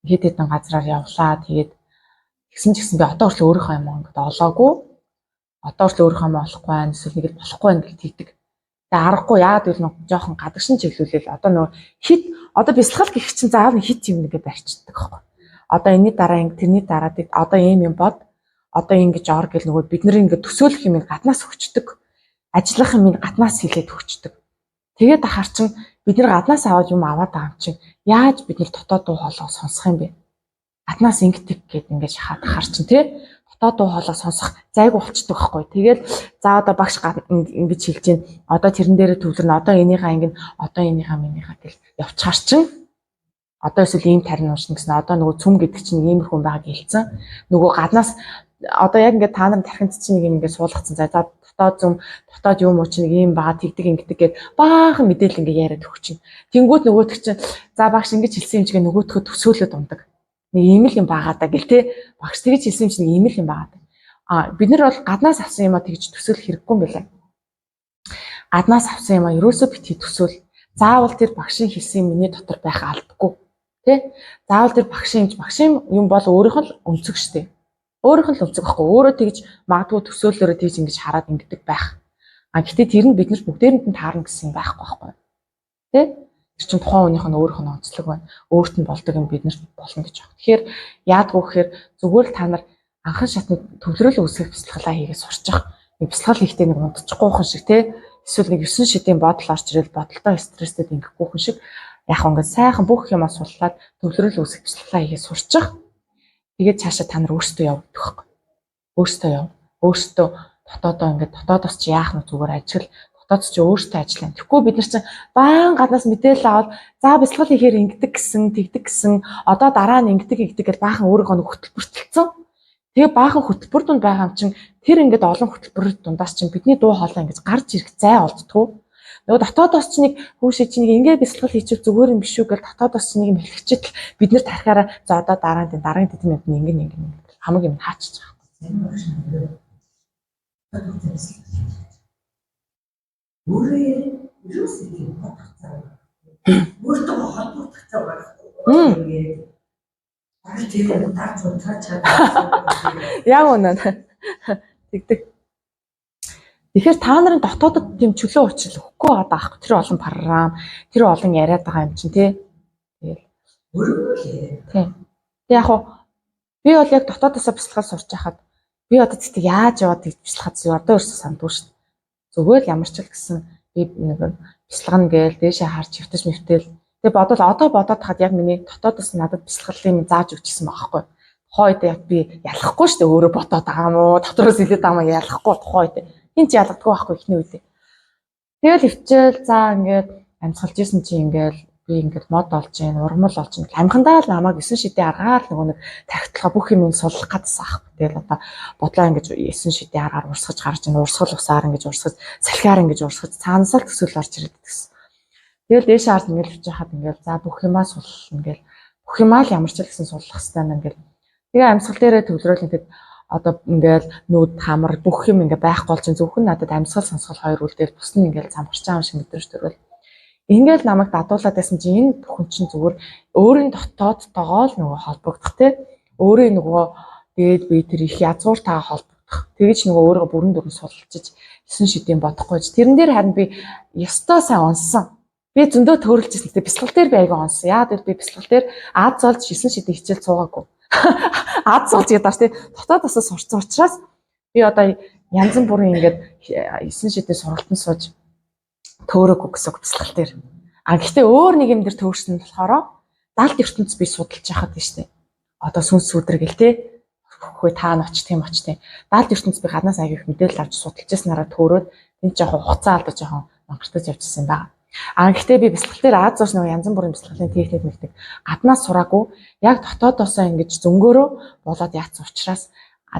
Хэд хэдэн газраар явлаа. Тэгээд тэгсэн ч гэсэн би одоо хүртэл өөрийнхөө юм ингээд олоогүй. Одоо хүртэл өөрийнхөө юм олохгүй байна. Эсвэл нэг л болохгүй байна гэж тэгдэг. Тэгээ аргагүй яад үл нэг жоохон гадагшин чиглүүлээл одоо нөгөө хит одоо бясалгал гэх чинь заавал хит юм нэгэ барьчдаг байхгүй. Одоо энэний дараа ингэ тэрний дараа одоо ийм юм бод одоо ингэж ор гэл нөгөө бид нэр ингэ төсөөлөх юм гаднаас өгчдөг. Ажиллах юм гаднаас хийлээд өгчдөг. Тэгээд ахаар чин бид нэр гаднаас аваад юм аваад байгаа юм чинь яаж бид нэр дотоод дуу хоолой сонсох юм бэ? Гаднаас ингэдэг гэд ингэж хахаар чин тий дотоод дуу хоолой сонсох зайг болчдөг байхгүй. Тэгээд за одоо багш ингэж хэлж чинь одоо тэрэн дээрээ төвлөрнө одоо энийхээ ингэ одоо энийхээ гэл явчихаар чин одоо эсвэл ийм тарин уушна гэсэн одоо нөгөө цүм гэдэг чинь иймэрхүү байгааг хэлсэн. Нөгөө гаднаас одоо яг ингээд та нар тархинд чинь нэг юм ингээд суулгацсан. За дотоод юм уу чи нэг юм бага тэгдэг ингэдэг гэд баахан мэдээлэл ингээд яриад өгч чинь. Тэнгүүд нөгөөтг чинь за багш ингэж хэлсэн юм чигээ нөгөөтгөө төсөөлөд ундаг. Нэг ийм л юм байгаа даа гэл те багш тэгж хэлсэн юм чинь нэг ийм л юм байгаа даа. Бид нар бол гаднаас авсан юм а тэгж төсөөлөх хэрэггүй юм байна. Гаднаас авсан юм а ерөөсөө битгий төсөөл. Заавал тэр багшийн хэлсэн миний дотор байх алдаггүй. Тэ? Заавал тэр багшийн юм бол өөрийнх нь өнцөг штэ. Өөрийнх нь өнцөг байхгүй. Өөрөө тэгж магадгүй төсөөлөөрөө тэгж ингэж хараад ингэдэг байх. Гэхдээ тэр нь бид нар бүгдээрэнд нь таарна гэсэн юм байхгүй байхгүй. Тэ? Тэр чинь тухайн хүнийх нь өөрийнх нь онцлог байна. Өөрт нь болдог юм бид нарт болно гэж байна. Тэгэхээр яадгүй гэхээр зүгээр л та нар анхан шатны төвлөрөл үүсгэх бясалгалаа хийгээд сурчих. Нэг бясалгал хийхдээ нэг унтчихгүй хүн шиг тэ? Эсвэл нэг 9 шидийн бодол орж ирэл бодолтой стресстэй ингэхгүй хүн шиг яг ингээд сайхан бүх юмаа судлаад төвлөрөл үүсгэх бясалгалаа хийгээд сурчих. Тэгээд цаашаа та нар өөрсдөө явдаг байхгүй. Өөрсдөө яв. Өөрсдөө дотоодоо ингээд дотоодоос чи яах нь зүгээр ажил, дотоодос чи өөрсдөө ажиллана. Тэгэхгүй бид нар чинь баан гаднаас мэдээлэл аваад за бясалгал хийхээр ингэдэг гэсэн, тэгдэг гэсэн, одоо дараа нь ингэдэг гэж баахан өөрийгөө хөтөлбөртөлцсөн. Тэгээ баахан хөтөлбөр дунд байгаа юм чинь тэр ингээд олон хөтөлбөрүүд дундаас чинь бидний дуу хоолой ингэж гарч ирэх зай олддгоо. Нөгөө дотоодоос чи нэг хүүшээ чи нэг ингээд бясалгал хийчихвэл зүгээр юм биш үү гэж дотоодоос чи нэг юм хэлчихэл бид нэр тарихаараа за одоо дараагийн тэтгэн мэд нэг хамаг юм хаачих байгаа. Өөртөө холбогдох цаа байна. Яг үнэн. Тэгдэг. Тэгэхээр та нарын дотоодод тийм чөлөө учрал өгөхгүй байгаа даахгүй. Тэр олон програм, тэр олон яриад байгаа юм чинь тий. Тэгэл. Тийм. Тэг яг хуу би бол яг дотоодосоо бясалгал сурч байхад би одоо тэгтээ яаж яваад бясалгах гэсэн одоо өөрсдөө сандгүй шүү дээ. Зүгээр л ямар ч л гэсэн би нэг бясалгана гээл дээшээ харж хөвтөж мэвтэл. Тэгээ одоо бодоод хаад яг миний дотоодос надад бясалгалын зааж өгчихсэн байгаа байхгүй. Тухайн үед яг би ялахгүй шүү дээ. Өөрөө бодоод байгаа юм уу? Дотроос хэлээд байгаа юм ялахгүй тухайн үед. Хинч ялгадаггүй байхгүй ихний үедээ. Тэгэл өвчөөл за ингээд амьсгалж исэн чи ингээд би ингээд мод олж гин, урмал олж гин. Амхандаа л намайг 9 шидийн аргаар нөгөө нэг тархитлага бүх юм суллах гэдсэн аахгүй. Тэгэл одоо бодлоо ингээд 9 шидийн аргаар урсгаж гарч ин урсгал усаар ингээд урсгаж, салхиар ингээд урсгаж цаанаас л төсөөл орж ирээд гэсэн. Тэгэл дээшээ хард ингээд хөвч хахад ингээд за бүх юмаа суллах ингээд бүх юмаа л ямар ч л гэсэн суллах хэрэгтэй юм ингээд. Тэгээ амьсгал дээрээ төвлөрөөл ингээд одоо ингээд нүд хамар бүх юм ингээд байхгүй бол чинь зөвхөн надад амьсгал сонсгол хоёр үлдээл бус нь ингээд замбарч байгаа юм шиг мэдрэж төрөл. Ингээд намайг дадуулаад байсан чинь энэ бүхэн чинь зүгээр өөрийн дотоодтойгоо л нөгөө холбогдох те өөрийн нөгөө дээд бие тэр их язгууртайгаа холбогдох. Тэгэж нөгөө өөрийгөө бүрэн дүрэн сулчиж 9 шидийн бодохгүй. Тэрэн дээр харин би ёстой сайн онсон. Би зөндөө төөрөлжсэн. Гэтэ бясалгал дээр би аяга онсон. Яагаад би бясалгал дээр Аз золж 9 шидийн хичээл цуугаагүй. Аз золж гэдэг тааш тий дотоодосоо сурцсан учраас би одоо янз бүрийн ингээд 9 шидийн сургалтанд сууж төөрөөгүй гэсэн бясалгал дээр. Гэхдээ өөр нэг юм дээр төөрсөн болохоор далд ертөнц би судалж яхад тийм штэ. Одоо сүнс сүдэр гэл тий хөөе та нь оч тийм оч тий. Далд ертөнц би гаднаас аяг их мэдээлэл авч судалж яснараа төөрөөд энэ жоохон хугацаа алдаж жоохон мангартаж явчихсан байна. Гэхдээ би бясалгал дээр Аз зооч нэг янз бүрийн бясалгалын техник мэддэг. Гаднаас сураагүй яг дотоодосоо ингэж зөнгөөрөө болоод яатсан учраас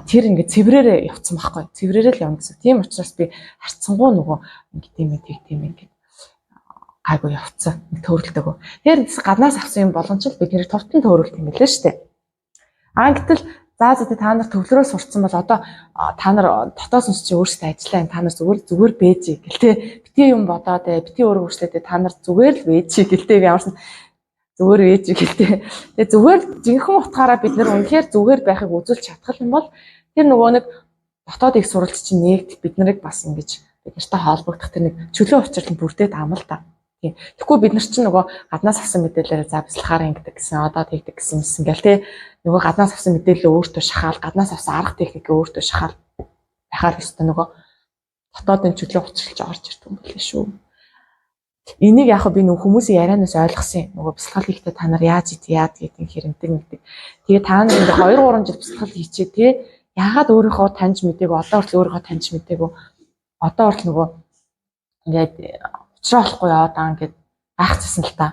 тэр ингээд цэврээрээ явцсан байхгүй. Цэврээрээ л явна гэсэн. Тийм учраас би харцсангуу нөгөө ингээд тийм ингээд гайгүй явцсан. Төөрөлтөөгөө. Тэр гаднаас авсан юм боломжтой бид нэр товтон төөрөлт юм билээ шүү дээ. Гэтэл та нар төвлөрөө сурцсан бол одоо та нар дотоос чи өөрсдөө ажиллаа та нар зүгээр бэж гэлтэй бити юм бодоод бити өөрөө өөрчлөөдөө та нар зүгээр л бэж гэлтэй ямарсан зүгээр бэж гэлтэй. Тэгээ зүгээр жинхэнэ утгаараа бид нар үнэхээр зүгээр байхыг үзүүлж чадхал юм бол тэр нөгөө нэг дотоод их суралт чинь нэгт бид нарыг бас ингэж бид нартай холбогдох тэр нэг чөлөө учрал нь бүрдээд ам л та. Тийм. Тэгэхгүй бид нар чинь нөгөө гаднаас авсан мэдээлэлээр за бяцлахаар ингэдэг гэсэн одоо тэгдэг гэсэн гэл те нөгөө гаднаас авсан мэдээлэл өөртөө шахаал гаднаас авсан арга техникээ өөртөө шахаал байхаар өстой нөгөө дотоодын чөлөө учралж орж ирдэг юм билээ шүү. Энийг яг би нөгөө хүмүүсийн ярианаас ойлгосон. Нөгөө бяцлал хийхдээ та нар яаж гэдэг хэрэмтэг нэгдэг. Тэгээ та нар ингээ 2 3 жил бяцлал хийчээ те яагаад өөрийнхөө таньж мдэггүй одоо хүртэл өөрийнхөө таньж мдэггүй одоо хүртэл нөгөө ингээд учруулахгүй яваад байгаа ингээд гайхчихсан л та.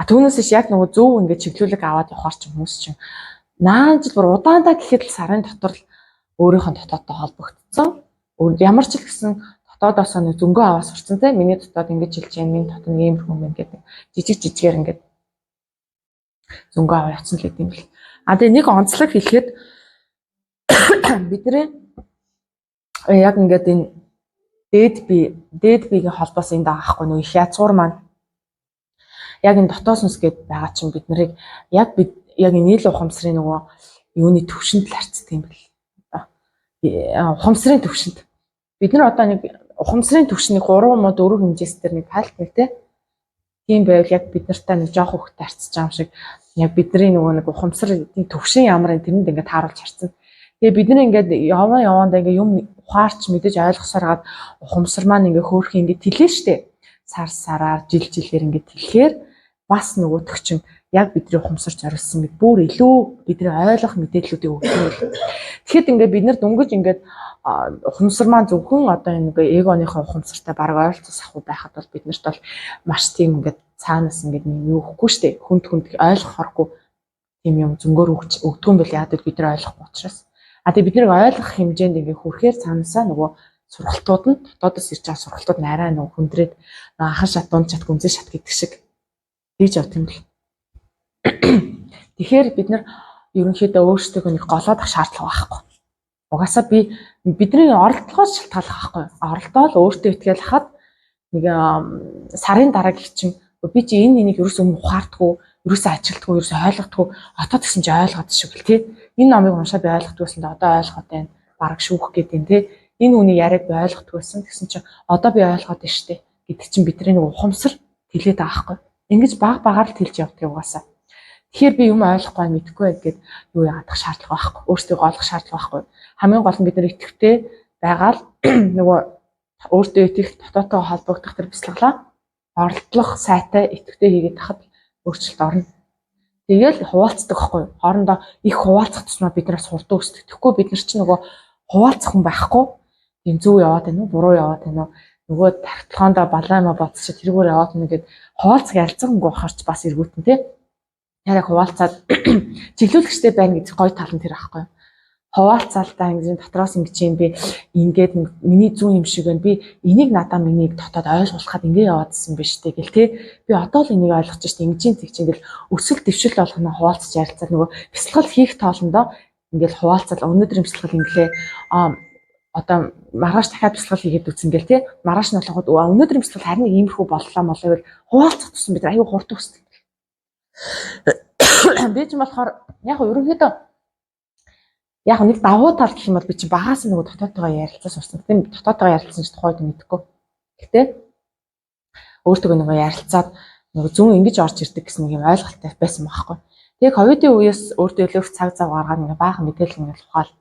Түүнээс иш яг нөгөө зөв ингээд чиглүүлэг аваад явахаар ч хүмүүс чинь наан жил бүр удаандаа гэхэд л сарын дотор л өөрийнхөө дотоодтой холбогдсон. Ямар ч л гэсэн дотоодоос нэг зөнгөө аваад сурцсан те. Миний дотоод ингэж хэлж जैन, миний дотоод нэг иймэрхүү юм гэдэг. Жижигээр ингээд зөнгөө аваад явцсан л гэдэг юм бэл. Тэгээ нэг онцлог хэлэхэд бидний яг ингээд энэ дээд биеийн холбоос энд байгаа хгүй нөө их язгуур маань яг энэ дотоос нүс гээд байгаа чинь бид нарыг яг нийл ухамсарын нөгөө юуны төвшөнд л харцдаг юм бэл. Ухамсарын төвшөнд бид нар одоо нэг ухамсарын төвшнийг 3 мод 4 хэмжээс дээр нэг тайлт нэг тийм байвал яг бид нартай нэг жоох хөвгт харцж байгаа юм шиг яг бидний нөгөө нэг ухамсарын төвшин ямар энэ тэрэнд ингээд тааруулж харцсан. Тэгээ бид нар ингээд яваанд ингээд юм ухаарч мэдэж ойлгосоор гад ухамсар маань ингээд хөөх ингээд тэлээ штэ. Сараар жилээр ингээд тэлэхээр бас нөгөөтг чинь яг бидний ухамсар зориулсан мэд бүр илүү бидний ойлгох мэдээллүүдийг өгдөг. Тэгэхэд ингээд бид нар дөнгөж ингээд ухамсар маань зөвхөн одоо энэ эгоныхоо ухамсартай баг ойролцоос ахгүй байхад бол бид нарт бол маш тийм ингээд цаанаас ингээд юу өгөхгүй штэ. Хүнд ойлгох хоргүй тийм юм зөнгөөр өгдөг юм бол яадаг бид нар ойлгохгүй учраас. Тэгээ бид нарыг ойлгох хэмжээнд ингээ хүрэхээр цаанаасаа нөгөө сургалтууд нь дотоодос ирж байгаа сургалтууд нь арай нөгөө хүндрээд анхан шат дунд шат гүнзээ шат гэдэг шиг хийж явт юм бэл. Тэгэхээр бид нар ерөнхийдөө өөрсдөө нэг голоодох шаардлага байхгүй. Угаасаа бидний оролдлогоос шалтгаалах байхгүй. Оролдоо л өөртөө итгэл хахад нэг сарын дараа гिचэн би чи энийг ерөөсөө ухаардгүй ерөөсөө ажилтгүй ерөөсөө ойлгохгүй отоод гэсэн чи ойлгоод шиг л тий. Энэ номыг уншаад би ойлгохдгүйсэн дээ одоо ойлгоод байна. Бараг шүүх гэдэг юм тий. Энэ хүний яриаг би ойлгохдгүйсэн гэсэн чи одоо би ойлгоод байна штэ гэдэг чинь бидний нэг ухамсар тэлээд байгаа байхгүй. Ингэж багаар л тэлж явдаг угаасаа. Тэгэхээр би юм ойлгохгүй мэдэхгүй байгаад юу яадах шаардлага байхгүй. Өөртөө олох шаардлага байхгүй. Хамгийн гол нь бид нар итгэвтэй байгаад нөгөө өөртөө итгэх дотоодоо холбогдох тэр бяцлаглаа оролдлох сайтай итгэвтэй хийгээд тахад өөрчлөлт орно. Тэгэл хуваалцдаг байхгүй. Хоорондоо их хуваалцах тусмаа бид нараас хурдан өсдөг. Тэгэхгүй бид нар чинь нөгөө хуваалцах хүн байхгүй. Тийм зөв яваад байна уу, буруу яваад байна уу? Нөгөө тархитлоондоо балаамаа бодсоо тэргээр яваад байна гэд хуваалцах ялцсангүй бахарч бас эргүүтэн тий. Яг хуваалцаад чиглүүлэгчтэй байна гэдэг гоё тал нь тэр аахгүй. Хуваалцаалтаа ингэж дотроос ингэж юм би ингээд миний зүүн юм шиг байна. Би энийг надаа миний дотоод ойлгуулахад ингэ яваадсэн биз дээ гэл тий. Би одоо л энийг ойлгож штэ ингэж тийм гэл өсөл дэвшил болгоно хуваалцаж ярилцаад нөгөө бяцлал хийх тоолондоо ингээл хуваалцал өнөөдрийн бяцлал инглээ одоо маргааш дахиад бяцлал хийгээд үтсэн гэл тий. Маргааш нь болоход өнөөдрийн бяцлал харин нэг иймэрхүү боллоо гэвэл хуваалцах тусам бид аюу хурд өсдөг. Би ч болохоор яг ерөнхийдөө яг нэг давуу тал гэх юм бол би чи багаас нөгөө дотоодтойгоо ярилцаж сурсан. Тийм дотоодтойгоо ярилцсан ч тухайд мэдэхгүй. Гэтэ өөртөө нөгөө ярилцаад нөгөө зүүн ингэж орж ирдэг гэсэн нэг юм ойлголттой байсан байхгүй. Тэгээ ковидын үеэс өөртөө илүү цаг зав гаргаад ингээ баахан мэдээлэл ингээ ухаал.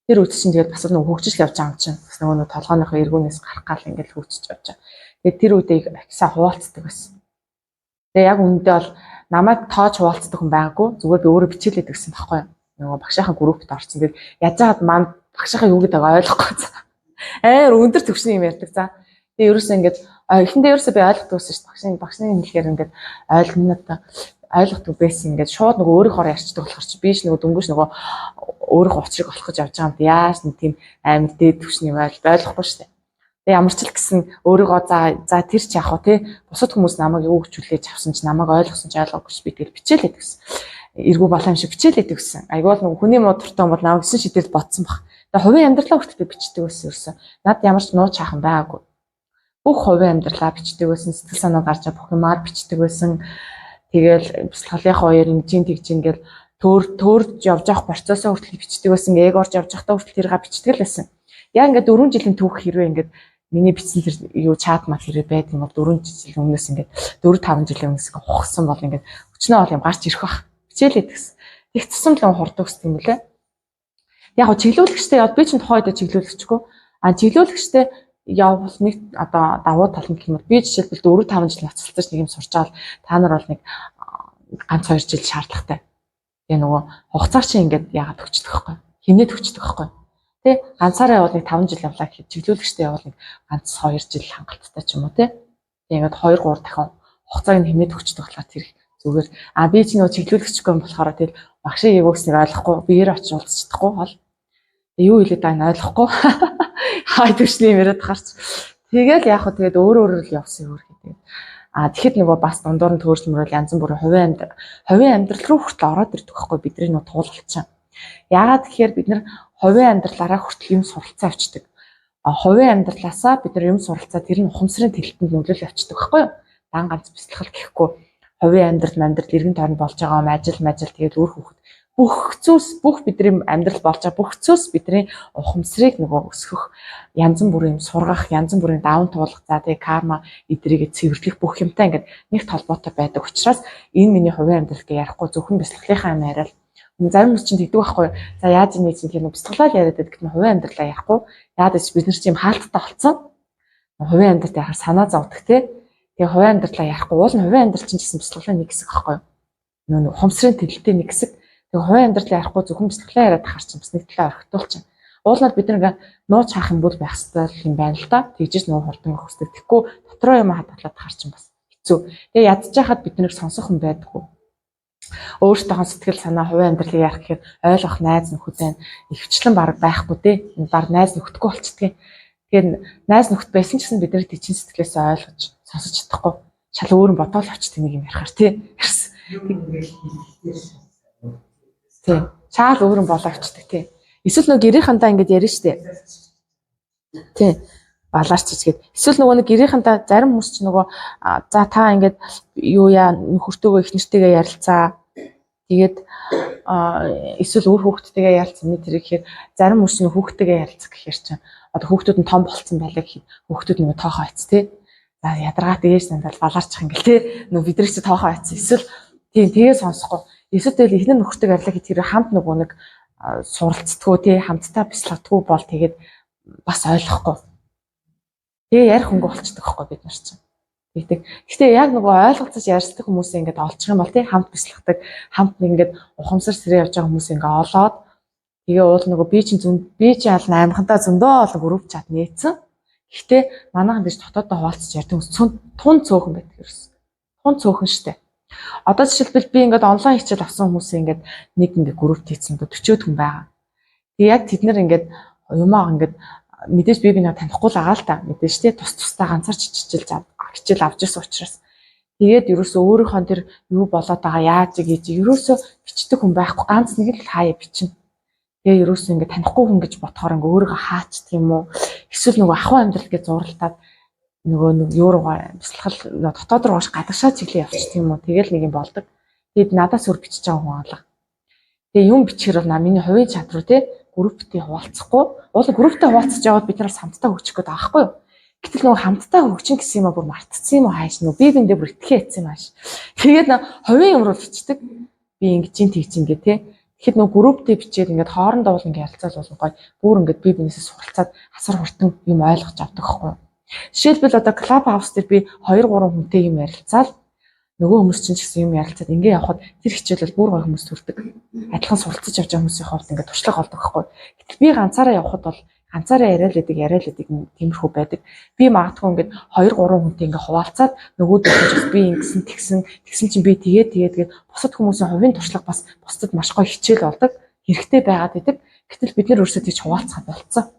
Тэр үс чинь тэгээд бас нөгөө хөгжиж явж байгаа юм чинь. Бас нөгөө толгойнхоо эргүүнээс гарах гал ингээ хөгжиж явж байгаа. Тэгээд тэр үедээ их сайн хуваалцдаг байсан. Тэгээ яг үүндээ бол намайг тоож хуваалцдаг хүн байгаагүй. Зүгээр би өөрөө бичээлээд гэсэн байхгүй юу. Нөгөө багшийнхаа группт орсон. Тэгээд яаж яагаад маань багшийнхаа юу гэдэг ойлгохгүй. Амар өндөр төвшин юм ярьдаг за. Тэгээ ерөөсөө ингээд эхэндээ ерөөсөө би ойлгохгүй байсан шүү дээ. Багшны хэлэхээр ингээд ойлгодог байсан ингээд шууд нөгөө өөрийнхөө ярьцдаг болохоор чи биш нөгөө дөнгөж нөгөө өөрөө учрыг олох гэж явж байгаа юм. Яаж нэг тийм амар дээд түвшний юм ойлгохгүй шүү дээ. Тэгээ ямар ч л гэсэн өөрийгөө за тэр ч яах вэ те бусад хүмүүс намайг юу гэж хүлээж авсан ч намайг ойлгосон ч ойлгоогүй ч би тэгэл бичээлээд гэсэн. Эргүү балаа юм шиг бичээлээд гэсэн. Айгуул нэг хүний муудартаа бол намайг гэсэн шидэл ботсон баг. Тэгээ хувийн амьдралаа хүртэл бичдэг байсан ерөөсөө. Над ямар ч нууц хахан байгаагүй. Бүх хувийн амьдралаа бичдэг байсан, сэтгэл санаа гарч бүх юмар бичдэг байсан. Тэгэл бяцлаглынхаа хоёр тэгж ингээл төрж явж явах процессоо хүртэл бичдэг байсан. Яг орж явж байхдаа хүртэл тэргээ бичдэг л байсан. Яг ингээд 4 жилийн түүх хэрвээ ингээд миний бичсэн тэр юу чат мат хэрэг байдаг юм бол 4 жилийн өмнөөс ингээд 4-5 жилийн өмнөөс ухсан бол ингээд өчнөө бол юм гарч ирэх бах. Бичээлээд гэсэн. Их цусам л хурдаг гэсэн юм лээ. Яг го чиглүүлэгчтэй яд би ч тухайд чиглүүлэгчгүй. Чиглүүлэгчтэй явбал нэг одоо давуу тал нь гэх юм бол би жишээлбэл 4-5 жил ноцолцож нэг юм сурч авал та нар бол нэг ганц 2 жил шаардлагатай. Тэгээ нөгөө хугацаар чи ингээд яагаад төгчдөг байхгүй. Хинээд төгчдөг байхгүй. Тэ ганцаараа явал нэг 5 жил явлаа гэхэд чиглүүлэгчтэй явал нэг ганц 2 жил хангалттай ч юм уу тэ. Тэгээ ингээд 2-3 дахин хугацааг нь хинээд төгчдөг болохоор тэр зүгээр би ч нөгөө чиглүүлэгчгүй юм болохоор тэгэл багшийн яг өгснэг ойлгохгүй биеэр очиж уулзч чадахгүй бол юу хэлээд байгааг нь ойлгохгүй хай төвчний юм яриад гарч тэгэл яг хөө тэгээд өөр л явсан өөр гэдэг. Тэгэхэд нөгөө бас дундуур нь төөрсмөрөл янз бүрийн хувийн амьдрал руу хүртэл ороод ирдэг байхгүй бидний нөгөө туулалцсан. Яагаад тэгэхээр бид нар хувийн амьдралаараа хүртэл юм суралцаа авчдаг. Хувийн амьдралаасаа бид нар юм суралцаа тэр нь ухамсарын тэлэлтэнд нөлөөлөл авчдаг байхгүй юу? Дан ганц бяцлахал гэхгүй хувийн амьдрал эргэн тойронд болж байгаа ажил тэгээд өөр хүүхэд бүх зүйлс бүх бидний амьдрал болж байгаа бүх зүйлс бидний ухамсарыг нөгөө өсгөх янз бүрийн юм сургах янз бүрийн даван туулах за тэгээ карма эдрийгээ цэвэрлэх бүх юмтай ингээд нэг толботой байдаг учраас энэ миний хувийн амьдрал гэж ярихгүй зөвхөн бяцлаглынхаа юм яриад зарим хүмүүс чинь тэгдэг байхгүй за яаж нэг чинь тийм бяцлаглал яриад байдаг гэхэл хувийн амьдралаа ярихгүй яагаад гэж бид нар чинь хаалттай болцсон хувийн амьдралд ярахаар санаа зовдөг те тэгээ хувийн амьдралаа ярихгүй уул нь хувийн амьдрал чинь гэсэн бяцлаглаа нэг хэсэг байхгүй нөө ухамсарын тэлэлтэй нэг хэсэг тэгээ хувийн амьдралаа ярихгүй зөвхөн бяцлаглаа яриад тахаар чинь бас нэг талаа орхитуулчихна уулнаад бид нэг нууц хаах юм бол байх ёстой юм байна л да тэгжээс нуу хурдан хөсдөг тэгэхгүй дотроо юм хадгалаад тахаар чинь бас хэцүү тэгээ ядж хахад бид нэг сонсох юм байдаггүй өөртөө сэтгэл санаа хувийн амьдралыг ярих гэхээр ойлгох найз нөхөд байна. Ихэвчлэн баг байхгүй дээ. Баг найз нөхөдгүй болчихдгийг. Тэгэхээр найз нөхөд байсан ч гэсэн бид нар тийчин сэтгэлээс ойлгож сонсож чадахгүй. Шал өөр нь бодоол авчдаг нэг юм ярихаар тий. Тий. Шал өөр нь болоо авчдаг тий. Эсвэл нөгөө гэрийнхантаа ингэж ярина штэ. Тий. Балаарч чигээд. Эсвэл нөгөө нэг гэрийнхантаа зарим хүмүүс ч нөгөө за та ингэж юу яа нөхөртөөгөө их нэртэйгээ ярилцаа. Тэгээд эсвэл өөр хүүхдтэйгээ ярилцсан нэг тэр ихээр зарим хүмүүс нь хүүхдтэйгээ ярилцах гэхээр чинь одоо хүүхдүүд нь том болцсон байлаа гэхэд хүүхдүүд нөгөө тоохоо айц тий. За ядаргаа дээж сандал балаарчих ингээл тий. Нөгөө бидрэг чи тоохоо айц. Эсвэл тийм тэгээ сонсохгүй. Эсвэл тэгэл ихнэр нөхөртэйгээ ярьлаа гэхэд тэр хамт нөгөө нэг суралцдаггүй тий хамтдаа бяцлагдаггүй бол тэгээд бас ойлгохгүй. Тэгээ ярих хөнгө болцдог байхгүй бид нар чинь. Тэгдэг. Гэхдээ яг нөгөө ойлголцож ярьцдаг хүмүүсээ ингээд олчих юм бол тий хамт бяцлагдаг, хамт нэг ингээд ухамсар сэрээ явж байгаа хүмүүсээ ингээд олоод тэгээ уул нөгөө би чинь аль аймхантаа зөндөө олон групп чат нээсэн. Гэхдээ манайхан дэш дотоодоо хуваалцаж ярьдаг хүмүүс тун цөөхөн байдаг ерөөс. Тун цөөхөн штэ. Одоо жишээлбэл би ингээд онлайн хичээл авсан хүмүүсээ ингээд нэг ингээд групп хийсэн 40 хүн байгаа. Тэгээ яг тэд нар ингээд юмаа ингээд мэдээж би нэг танихгүй л агаал та мэдээж тий тусдаа ганцаарч хичээл авч ирсэн учраас тэгээд ерөөсөө өөрийнхөө тэр юу болоод байгаа яаж гэж ерөөсөө бичдэг хүн байхгүй ганц нэг л хаяа бичнэ. Тэгээ ерөөсөө ингэ танихгүй хүн гэж бодохоор ингэ өөрийгөө хаачдаг юм уу? Эсвэл нөгөө ахуй амьдрал гэж зурлаад нөгөө юу руугаа бяцлахал дотоод руу гадагшаа чиглээ явчихдаг юм уу? Тэгэл нэг юм болдог. Тэгээд надаас өөр бичиж байгаа хүн алга. Тэгээ юм бичихэр бол миний хувийн чат руу тий групптэй хуваалцахгүй. Уул групптэй хуваалцаж яваад бид нар хамтдаа хөгжих гээд байгаа байхгүй юу? Гэтэл нөгөө хамтдаа хөгжин гэсэн юм а бүр мартцсан юм уу хааш нөгөө би биндээ бүр итгэе хийсэн юм ааш. Тэгээд хувийн юм руу бичдэг. Би ингэж тэгж ингэ тий. Тэгэхэд нөгөө групптэй бичээд ингээд хоорондоо бол ингээд ярилцаал болно гоё. Бүр ингээд би бинээсээ суралцаад асар хурдан юм ойлгож авдаг байхгүй юу? Жишээлбэл одоо клуб хаус дээр би 2-3 хүнтэй юм ярилцаал нөгөө хүмүүс чинь ч гэсэн юм ярилцаад ингээ явхад тэр хичээлэл бүр гоё хүмүүс төрдөг. Адилхан суралцаж явж байгаа хүмүүсийн хувьд ингээ туршлага олдог байхгүй. Гэтэл би ганцаараа явхад бол ганцаараа яриад байдаг тиймэрхүү байдаг. Би магадгүй ингээ 2-3 хүнтэй ингээ хуваалцаад нөгөөдөө би ингэсэн тэгсэн чинь би тэгээд бусад хүмүүсийн хувийн туршлага бас бусдад маш гоё хичээл болдог. хэрэгтэй байгаад байдаг. Гэтэл бид нэр өөрсдөө тийч хуваалцах болцсон.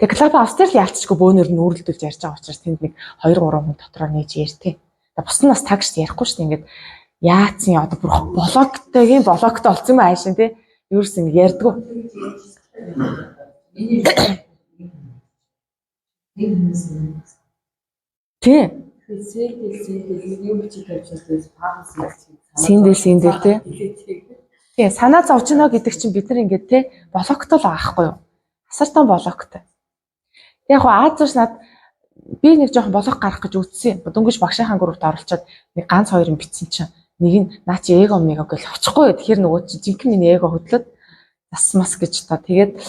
Тэгээ клуб Австрали яалтчгүй бөөнөр нь үүрэлдүүлж ярьж байгаа учраас тэнд нэг 2 3 хүн дотроо нээж ярьтыг. Тэгээ бус нь бас тагш ярихгүй шүү дээ. Ингээд яатсан одоо бүр блогтойгийн блогтой болсон юм аашин тий. Юурс ингэ ярьдгүү. Тий. Сэндэл тий. Тий, санаа зовж гинэ гэдэг чинь бид нар ингээд тий блогтой л аахгүй юу? Асартан блогтой. Яг гоо Аз над би нэг жоохон блог гарах гэж үзсэн. Дөнгөж багшийнхаа группт оруулчаад нэг ганц хоёр юм бичсэн чинь нэг нь наа чи эго мега гэж очихгүй. Тэгэхээр нөгөө чи жинхэнэ миний эго хөдлөд засмас гэж та тэгээд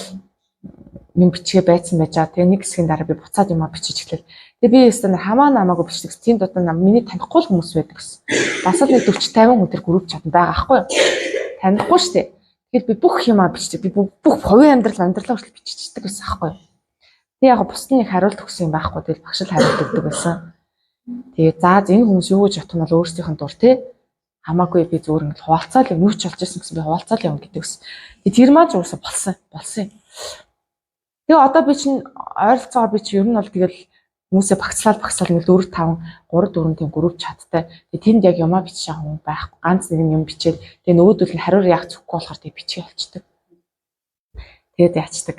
юм бичгээ байцсан байжаа. Тэгээ нэг хэсгийн дараа би буцаад юм бичиж эхлэв. Тэгээ би өстө хамаа намаагүй бичдэг. Тийм дутаа миний танихгүй хүмүүс байдаг гэсэн. Бас л нэг 40 50 хүн тэр групп чатан байгаа аахгүй юу? Танихгүй шүү дээ. Тэгэхээр би бүх юмаа бичдэг. Би бүх хувийн амьдралаа хүртэл биччихдэг гэсэн аахгүй юу? Тэгээ яг бусдын нэг хариулт өгсөн юм байхгүй. Тэгэл багш л хариулт өгдөг байсан. Тэгээ за энэ хүмүүс юу гэж бодох нь бол өөрсдийнх нь дур тий. Хамаагүй би зүгээр ингэ хуваалцаал юм юу ч болж ирсэн гэсэн би хуваалцаал юм гэдэг ус. Тэр маа ч уусаа болсон. Тэгээ одоо би чинь ойролцоогоор би чинь ер нь бол тэгэл хүмүүсээ багцлал ингэ 4 5 3 4 тийм групп чаттай. Тэгээ тэнд яг юмаа бичиж байгаа хүн байхгүй. Ганц нэг юм бичээд тэгээ нөгөөдөл нь хариур яах зүггүй болохоор тэгээ бичиж болчдөг. Тэгээд яачдаг.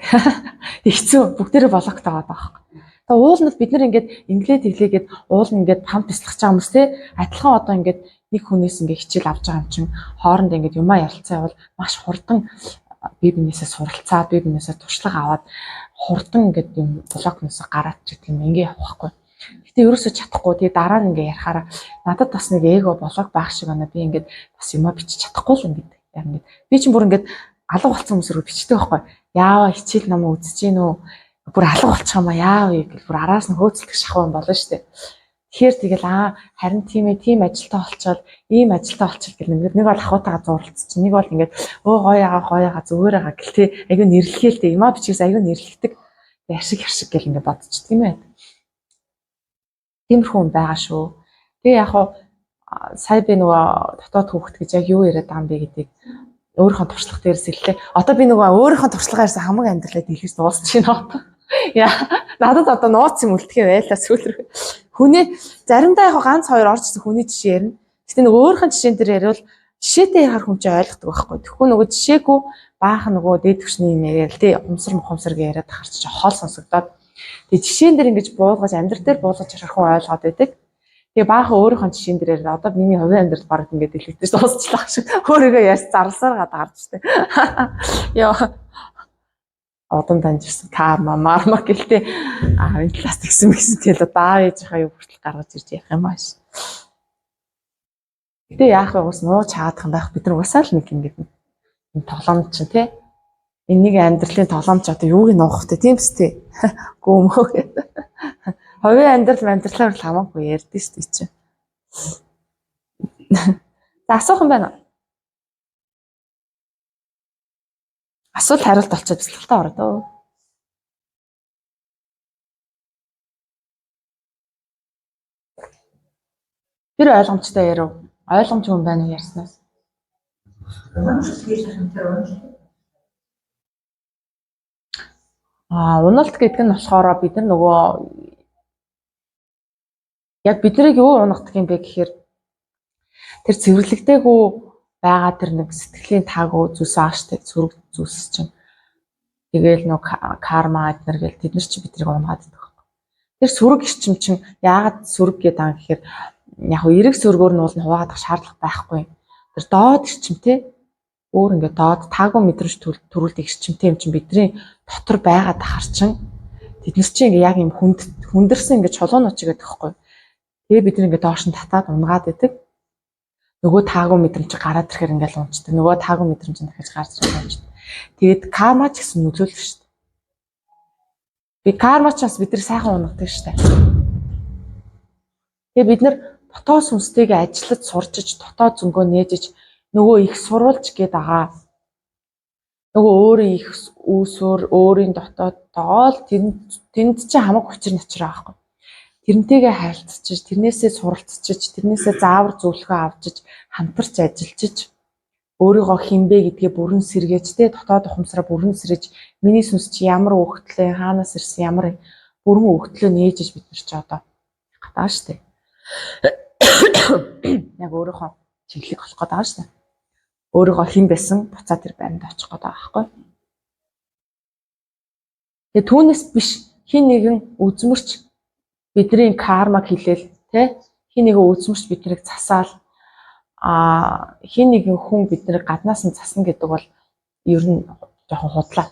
Хэцүү бүгдээрээ блоктой байгаа байхгүй. Тэгээ уулнууд бид нар ингээд инглээд хэлээгээд уул нь ингээд памп бяцлах чам хүмүүс те адилхан одоо ингээд нэг хүнээс ингээ хичээл авч байгаа юм чинь хооронд ингээд юмаа ярилцаа бол маш хурдан бие биенээсээ суралцаад бие биенээсээ туршлага аваад хурдан ингээд юм блокноос гараад ч гэх юм ингээ явахгүй. Гэтэ ерөөсөө чадахгүй. Тэгээ дараа нь ингээ ярахаараа надад бас нэг эго блок байх шиг байна. Би ингээд бас юмаа бичиж чадахгүй л ингээд яг ингээд би чинь бүр ингээд алга болсон хүмүүс рүү бичдэг байхгүй. Яава хичээл намаа үзэж гин үү? Бүр алга болчих юм аа яав гэл бүр араас нь хөөцөлдөх шахав юм болно шүү дээ. Тэгэхээр тэгэл харин тийм ажилтаа олчоод ийм ажилтаа олчод гэл нэг бол ахуйтайгаа зурлцчих. Нэг бол ингээд гоё яага зүгээр байгаа гэл тий айгүй нэрлэхээ л дээ. Юмаа бичгээс айгүй нэрлэгдэг. Яршиг гэл ингээд бодчих тийм ээ. Тиймэрхүү юм байгаа шүү. Тэгээ яг хуу сая би нөгөө дотоод хүүхэд гэж яг юу яриад байгаа юм бэ гэдгийг өөрийнхөө туршлага дээрээс хэллээ. Одоо би нөгөө өөрийнхөө туршлагаараа хамаг амьдралаа дэлгэж дуусчих шин. Яа надад одоо нууц юм үлдэхээ байлаа сүүлрэг. Хүний заримдаа яг ганц хоёр орж ирсэн хүний жишээ ярина. Гэтэ нэг өөрхөн жишээн дээр ярил жишээтэй ярихаар хүн чинь ойлгодог байхгүй. Тэгэхгүй нөгөө жишээгүй баахан нөгөө дээд түвшний юм яриа л тий ухамсар гэ яриад тахарч хоол сонсогдоод. Тэгээ жишээн дээр ингэж буулгаж амьдрал дээр буулгаж харах хүн ойлгоод байдаг. Тэгээ баахан өөрийнхөө жишээн дээр яриад одоо миний хувийн амьдрал баг ингэж дэлгэдэж дуусчлаа шиг өөрийгөө яаж зарласаар гарч штэ. Яа одон таньжсэн карма марма гэлтэй энэ талаас тэгсэн тэгэл одоо ээжийнхаа юу хүртэл гаргаж ирж явах юм ааш. Гэтэ яах вэ ус нууж хаадах юм байх бид нар угсаал нэг ингэж энэ тоглоомч чинь тий энийг амьдралын тоглоомч одоо юуг нуух вэ тийм биз тий гүмөө гэдэг. Хувийн амьдралаар л хамаагүй ярьдээ шүү дээ чи. За асуух юм байна уу? Асуулт хариулт болчиход бэлтгэлтэй ороо дөө. Тэр ойлгомжтой ярив. Ойлгомж юм байна уу ярьснаас? Уналт гэдэг нь болохоор бид нар нөгөө яг биднийг юу унгадаг юм бэ гэхээр тэр цэвэрлэгдээгүй байгаа тэр нэг сэтгэлийн таагүй зүйлс ааштай зүрх зүйлс чинь тэгээл нөө карма эднэр гэл тэд нар чи биднийг унгаад байдаг. Тэр сүрэг ирчим чинь яагаад сүрэг гэдэг юм гэхээр яг эрэг сүргөөр нь уул нь хуваадаг шаардлага байхгүй. Тэр доод ирчимтэй өөр ингээд доод таагүй мэдрэмж төрүүлдэг ирчимтэй юм чинь бидний дотор байгаад харчин тэд нар чи ингээ яг юм хүндэрсэн ингээ чулуунууд ч гэдэг байхгүй. Тэгээ бид нэг доош нь татаад унгаад байдаг. Нөгөө таагүй мэдрэмж гараад ирэхээр ингээл унцдаг. Нөгөө таагүй мэдрэмж дахиж гарч ирэх унцдаг. Тэгээд карма ч гэсэн нөлөөлөх шүү дээ. Би карма ч бас бидний сайхан унгадаг шүү дээ. Тэгээ бид нар дотоод сүнстэйгээ ажиллаж сурчиж, дотоод зөнгөө нээжиж нөгөө их сурвалж гээд байгаа. Нөгөө өөрийн их үүсвэр, өөрийн дотоод тоол тэнд чи хамаг учир начраа байхгүй. Тэрнтэйгээ харилцаж, тэрнээсээ суралцж, тэрнээсээ заавар зөвлөгөө авчиж, хамтарч ажиллаж өөрийгөө хинбэ гэдгээ бүрэн сэргээж тэ дотоод ухамсараа бүрэн сэрэж миний сүнс чи ямар өгтлээ хаанаас ирсэн ямар бүрэн өгтлөө нээжж бид нар ч одоо гадаа штэ. Яг өөрийнхөө чиглэлийг олох гээд байгаа штэ. Өөрийгөө хэн байсан буцаад тэр байранд очих гээд байгаа байхгүй. Тэгээ түүнээс биш хин нэгэн үзмэрч бидний кармаг хилээл тэ хин нэгэн үзмэрч биднийг засаал хин нэгэн хүн биднийг гаднаас нь засна гэдэг бол ер нь жоохон худлаа.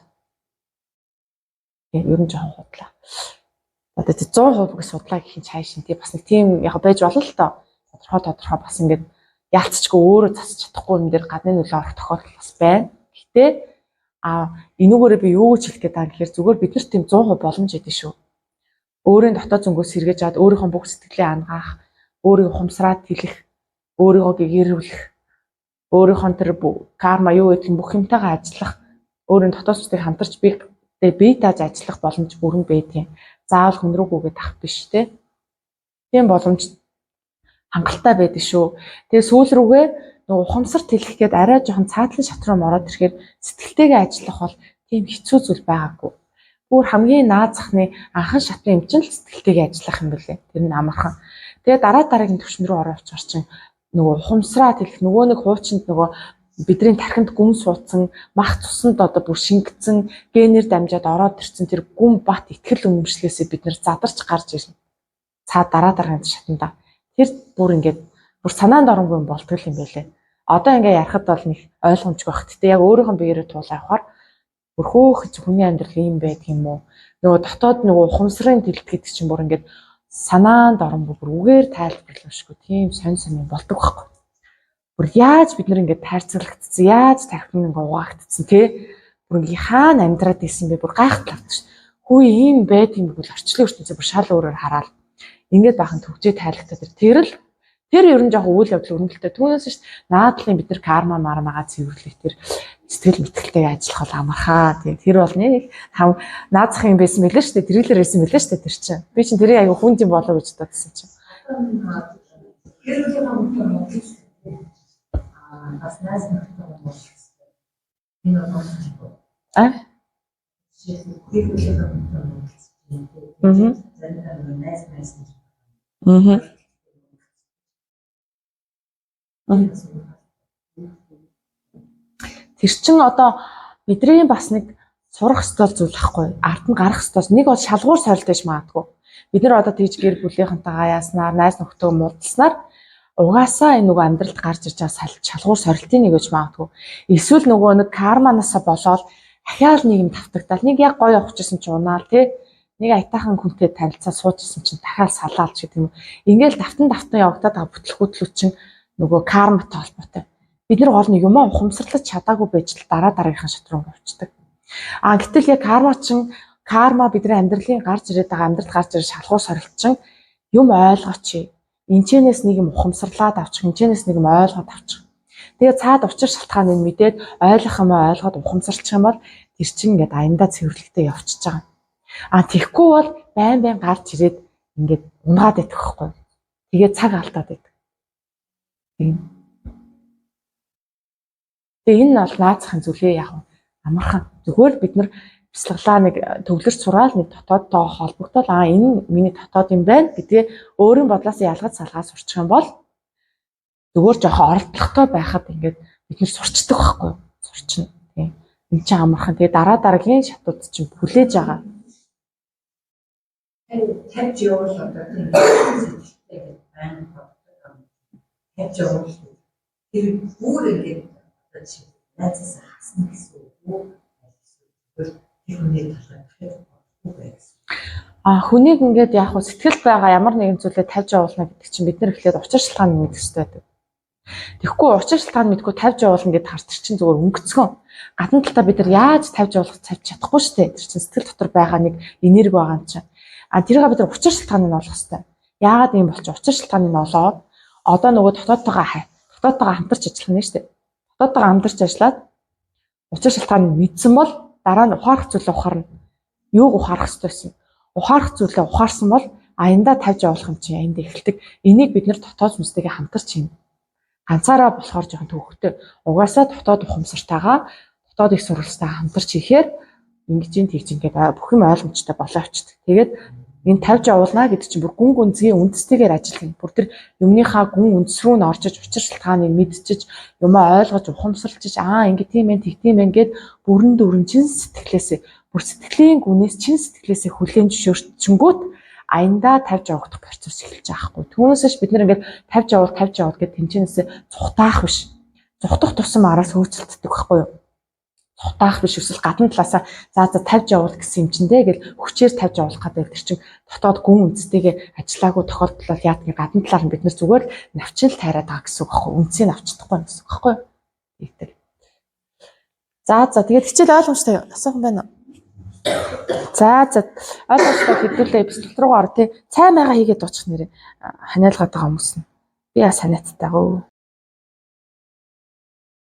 Ер нь жоохон худлаа. Одоо 100% гэж судлаа гэх юм цааш нь тий бас нэг тийм яг байж болно л доо. Тодорхой бас ингээд яалтчгүй өөрөө засч чадахгүй юм дээр гадны нөлөө орох тохиолдол бас байна. Гэхдээ энүүгээрээ би юу гэж хэлэх гээд байгаа гэхээр зүгээр биднэрт тийм 100% боломж өгдөө шүү. Өөрийн дотоод зөнгөөс сэргээж аваад өөрийнхөө бүх сэтгэлээ ангаах, өөрийгөө ухамсараад хэлэх, өөрийгөө гэгэрүүлэх, өөрийнхөө тэр карма юу гэдэг нь бүх юмтайгаа ажиллах, өөрийн дотоод зүйлийг хамтарч бие тааж ажиллах боломж бүрэн байдгийн. Заавал хүн рүүгүйгээд авах биш те. Тийм боломж хангалттай байдаг шүү. Тэгээ сүүл рүүгээ нөгөө ухамсарт хэлэх гээд арай жоохон цаатлан шат руу ороод ирэхээр сэтгэлтэйгээ ажиллах бол тийм хэцүү зүйл байгаагүй. Бүр хамгийн наад захны анхан шатны юм чинь л сэтгэлтэйгээ ажиллах юм билээ. Тэр нь амархан. Тэгээ дараагийн түвшин рүү ороод чинь нөгөө ухамсараа хэлэх нөгөө нэг хуучинд нөгөө бидний тархинд гүн суудсан, мах цуснд одоо бүр шингэсэн, генээр дамжаад ороод ирсэн тэр гүн бат итгэл үнэмшлээсээ бид нэр задарч гарч ирнэ. Цаа дараагийн шатанда. Тэр бүр ингээд бүр санаанд оронгүй болтгол юм байлээ. Одоо ингээ ярахад бол нэг ойлгомжгүй байх. Гэтэ яг өөрийнхөө биеэрээ туулаа явахаар бүр хөөх хүний амьдрал юм байдаг юм уу? Нөгөө дотоод нөгөө ухамсарын тэлт гэдэг чинь бүр ингээд санаанд оронгүй бүр үгээр тайлбарлахгүй тийм сонь юм болдог байхгүй. Бүр яаж бид нэр ингээд тайрцаглагдсан, яаж тархин ингээ угаагдсан тий? Бүр ингээ хаана амьдраад исэн бэ? Бүр гайхалтай ш. Хүү ийм байд юм бол орчлон ертөнцөө бүр шал өөрөөр хараад ингээд бахан төгжээ тайлбарлаад тэр ер нь жоохон үйл явдал өрнөлттэй. Түүнээс ш наадлын бид нар карма мармагаа цэвэрлэх тэр сэтгэл мэтгэлтэй ажиллах бол амархаа. Тэр бол нэг наад зах юм байсан мэлээ штэ. Тэрэлэр байсан мэлээ штэ тэр чинь. Би чинь тэрийг аяга хүнд юм болоо гэж бодсон чинь. Бас найз нөхдөд бол энэ бол Тэр чин одоо бидний бас нэг сурах ёстой зүйл ахгүй. Ард нь гарах ёстой. Нэг бол шалгуур сорилт гэж магадгүй. Бид нар одоо тийж гэр бүлийнхэнтэйгээ яаснаар, найз нөхдөд муудалснаар угаасаа энэ нөгөө амьдралд гарч ирж байгаа шалгуур сорилтын нэг гэж магадгүй. Эсвэл нөгөө нэг карманаасаа болоод ахиал нэг юм тавтагдал. Нэг яг гоё явчихсан ч унаал тий. Нэг айтаахан хүнтэй танилцаад суужсэн чинь дахиад салаалч гэдэг юм. Ингээл давтан явагдаад байгаа бүтлгүүтлүүд чинь нөгөө карматай холбоотой. Бид нар гол нь юмаа ухамсарлаж чадаагүй байж л дараагийнхаа шат руу явчихдаг. Гэтэл яг карма бидний амьдралын гарч ирээд байгаа амьдралд гарч ирэх шалгуур сорилт чинь юм ойлгооч. Энчэнээс нэг юм ухамсарлаад авчих, энчэнээс нэг юм ойлгоод авчих. Тэгээ цаад учир шалтгааныг мэдээд ойлгох юм ойлгоод ухамсарлах юм бол тэр чинь ингээд аяндаа цэвэрлэгдээ явчихж байгаа. Тэгэхгүй бол байн гарч ирээд ингээд унгаад идэх байхгүй. Тэгээ цаг алдаад байдаг. Тэгээ энэ бол наацхан зүйлээ яг амархан. Зүгээр бид нар бяцлаглаа нэг төвлөрч сураал нэг дотоодтой холбогдол энэ миний дотоод юм байна гэдгээ өөрийн бодлоос ялгаж салгаад сурчих юм бол зүгээр жоохон оролдлоготой байхад ингээд бид нэр сурчдаг байхгүй сурчна тийм энэ чинь амархан тэгээ дараагийн шатууд чинь хүлээж байгаа тавьж явуул одоо тийм сэтгэлтэй байна тавьж явуул тэр бүр ингээд одоо чи найзаас хасна гэсэн үг хүнийг ингээд яг хөө сэтгэл байгаа ямар нэгэн зүйлээ тавьж явуулна гэдэг чинь бид нар эхлээд учир шалтгаан мэдэх хэрэгтэй байдаг. Тэгэхгүй учир шалтгаан мэдгүй тавьж явуулна гэдээ харт чинь зүгээр өнгөцгөн. Гадна талаа бид нар яаж тавьж явуулах тавьж чадахгүй шүү дээ. Тэр чинь сэтгэл дотор байгаа нэг энерги байгаа юм чинь. Тэрийг бид нар учир шалтгааныг олох хэрэгтэй. Яагаад ийм болчих учир шалтгааныг олоод одоо нөгөө дотоодтойгоо хамтарч ажиллах нь шүү дээ. Дотоодтойгоо хамтарч ажиллаад учир шалтгааныг мэдсэн бол дараа нь ухаарах зүйлээ ухаарна. Юуг ухаарах ёстой байсан? Ухаарах зүйлээ ухаарсан бол аяндаа тавьж явуулах юм чинь аяндаа эхэлдэг. Энийг бид нэр дотоод сүнстэйгээ хамтарч хийнэ. ганцаараа болохоор жоохон төвөгтэй. Угаасаа дотоод ухамсартайгаа дотоод их сурвалжтайгаа хамтарч хийхээр ингэж ин тэгж ингээд бүх юм ойлгомжтой болоо очдөг. Тэгээд энэ тавьж явуулна гэдэг чинь бүр гүн гүнзгий үндэстэйгээр ажиллана. Бүр тэр юмныхаа гүн үндэс рүү н орж учир шалтгааныг мэдчиж, юмаа ойлгож, ухамсарлаж, ингэ тийм ээ, тэг тийм ээ гэд бүрэн дүрэн чин сэтгэлээсээ, бүр сэтгэлийн гүнээс чин сэтгэлээсээ хүлээн зөвшөөрчөнгүүт аяндаа тавьж явагдах процесс эхэлж байгаа хгүй. Түүнээсээ бид нэр ингээд тавьж явуул гэд тэмчэнээсээ цухтаах биш. Цухтах тусам араас хөөцөлддөг байхгүй юу? Цухтаах биш, эсвэл гадна талаасаа за тавьж явуул гэсэн юм чинь дээ гэл хүчээр тавьж явуулах гэдэг тэр чинь дотоод гүн үндэстэйгээ ажиллаагүй тохиолдол бол яадгийн гадна талаар нь бид нар зүгээр навчин л тайраад байгаа гэсэн үг байхгүй юу? Үндсийг авчихдаггүй гэсэн үг байхгүй юу? Тэгдэг. За тэгээд хичээл ойлгомжтой юу? Асуухан байна уу? За ойлгомжтой хэдүүлээ бэлтгэл рүү ор тий. Цай маяга хийгээд дуучих нэрээ ханиалгаад байгаа хүмүүс нь. Би бас ханиацтай гоо.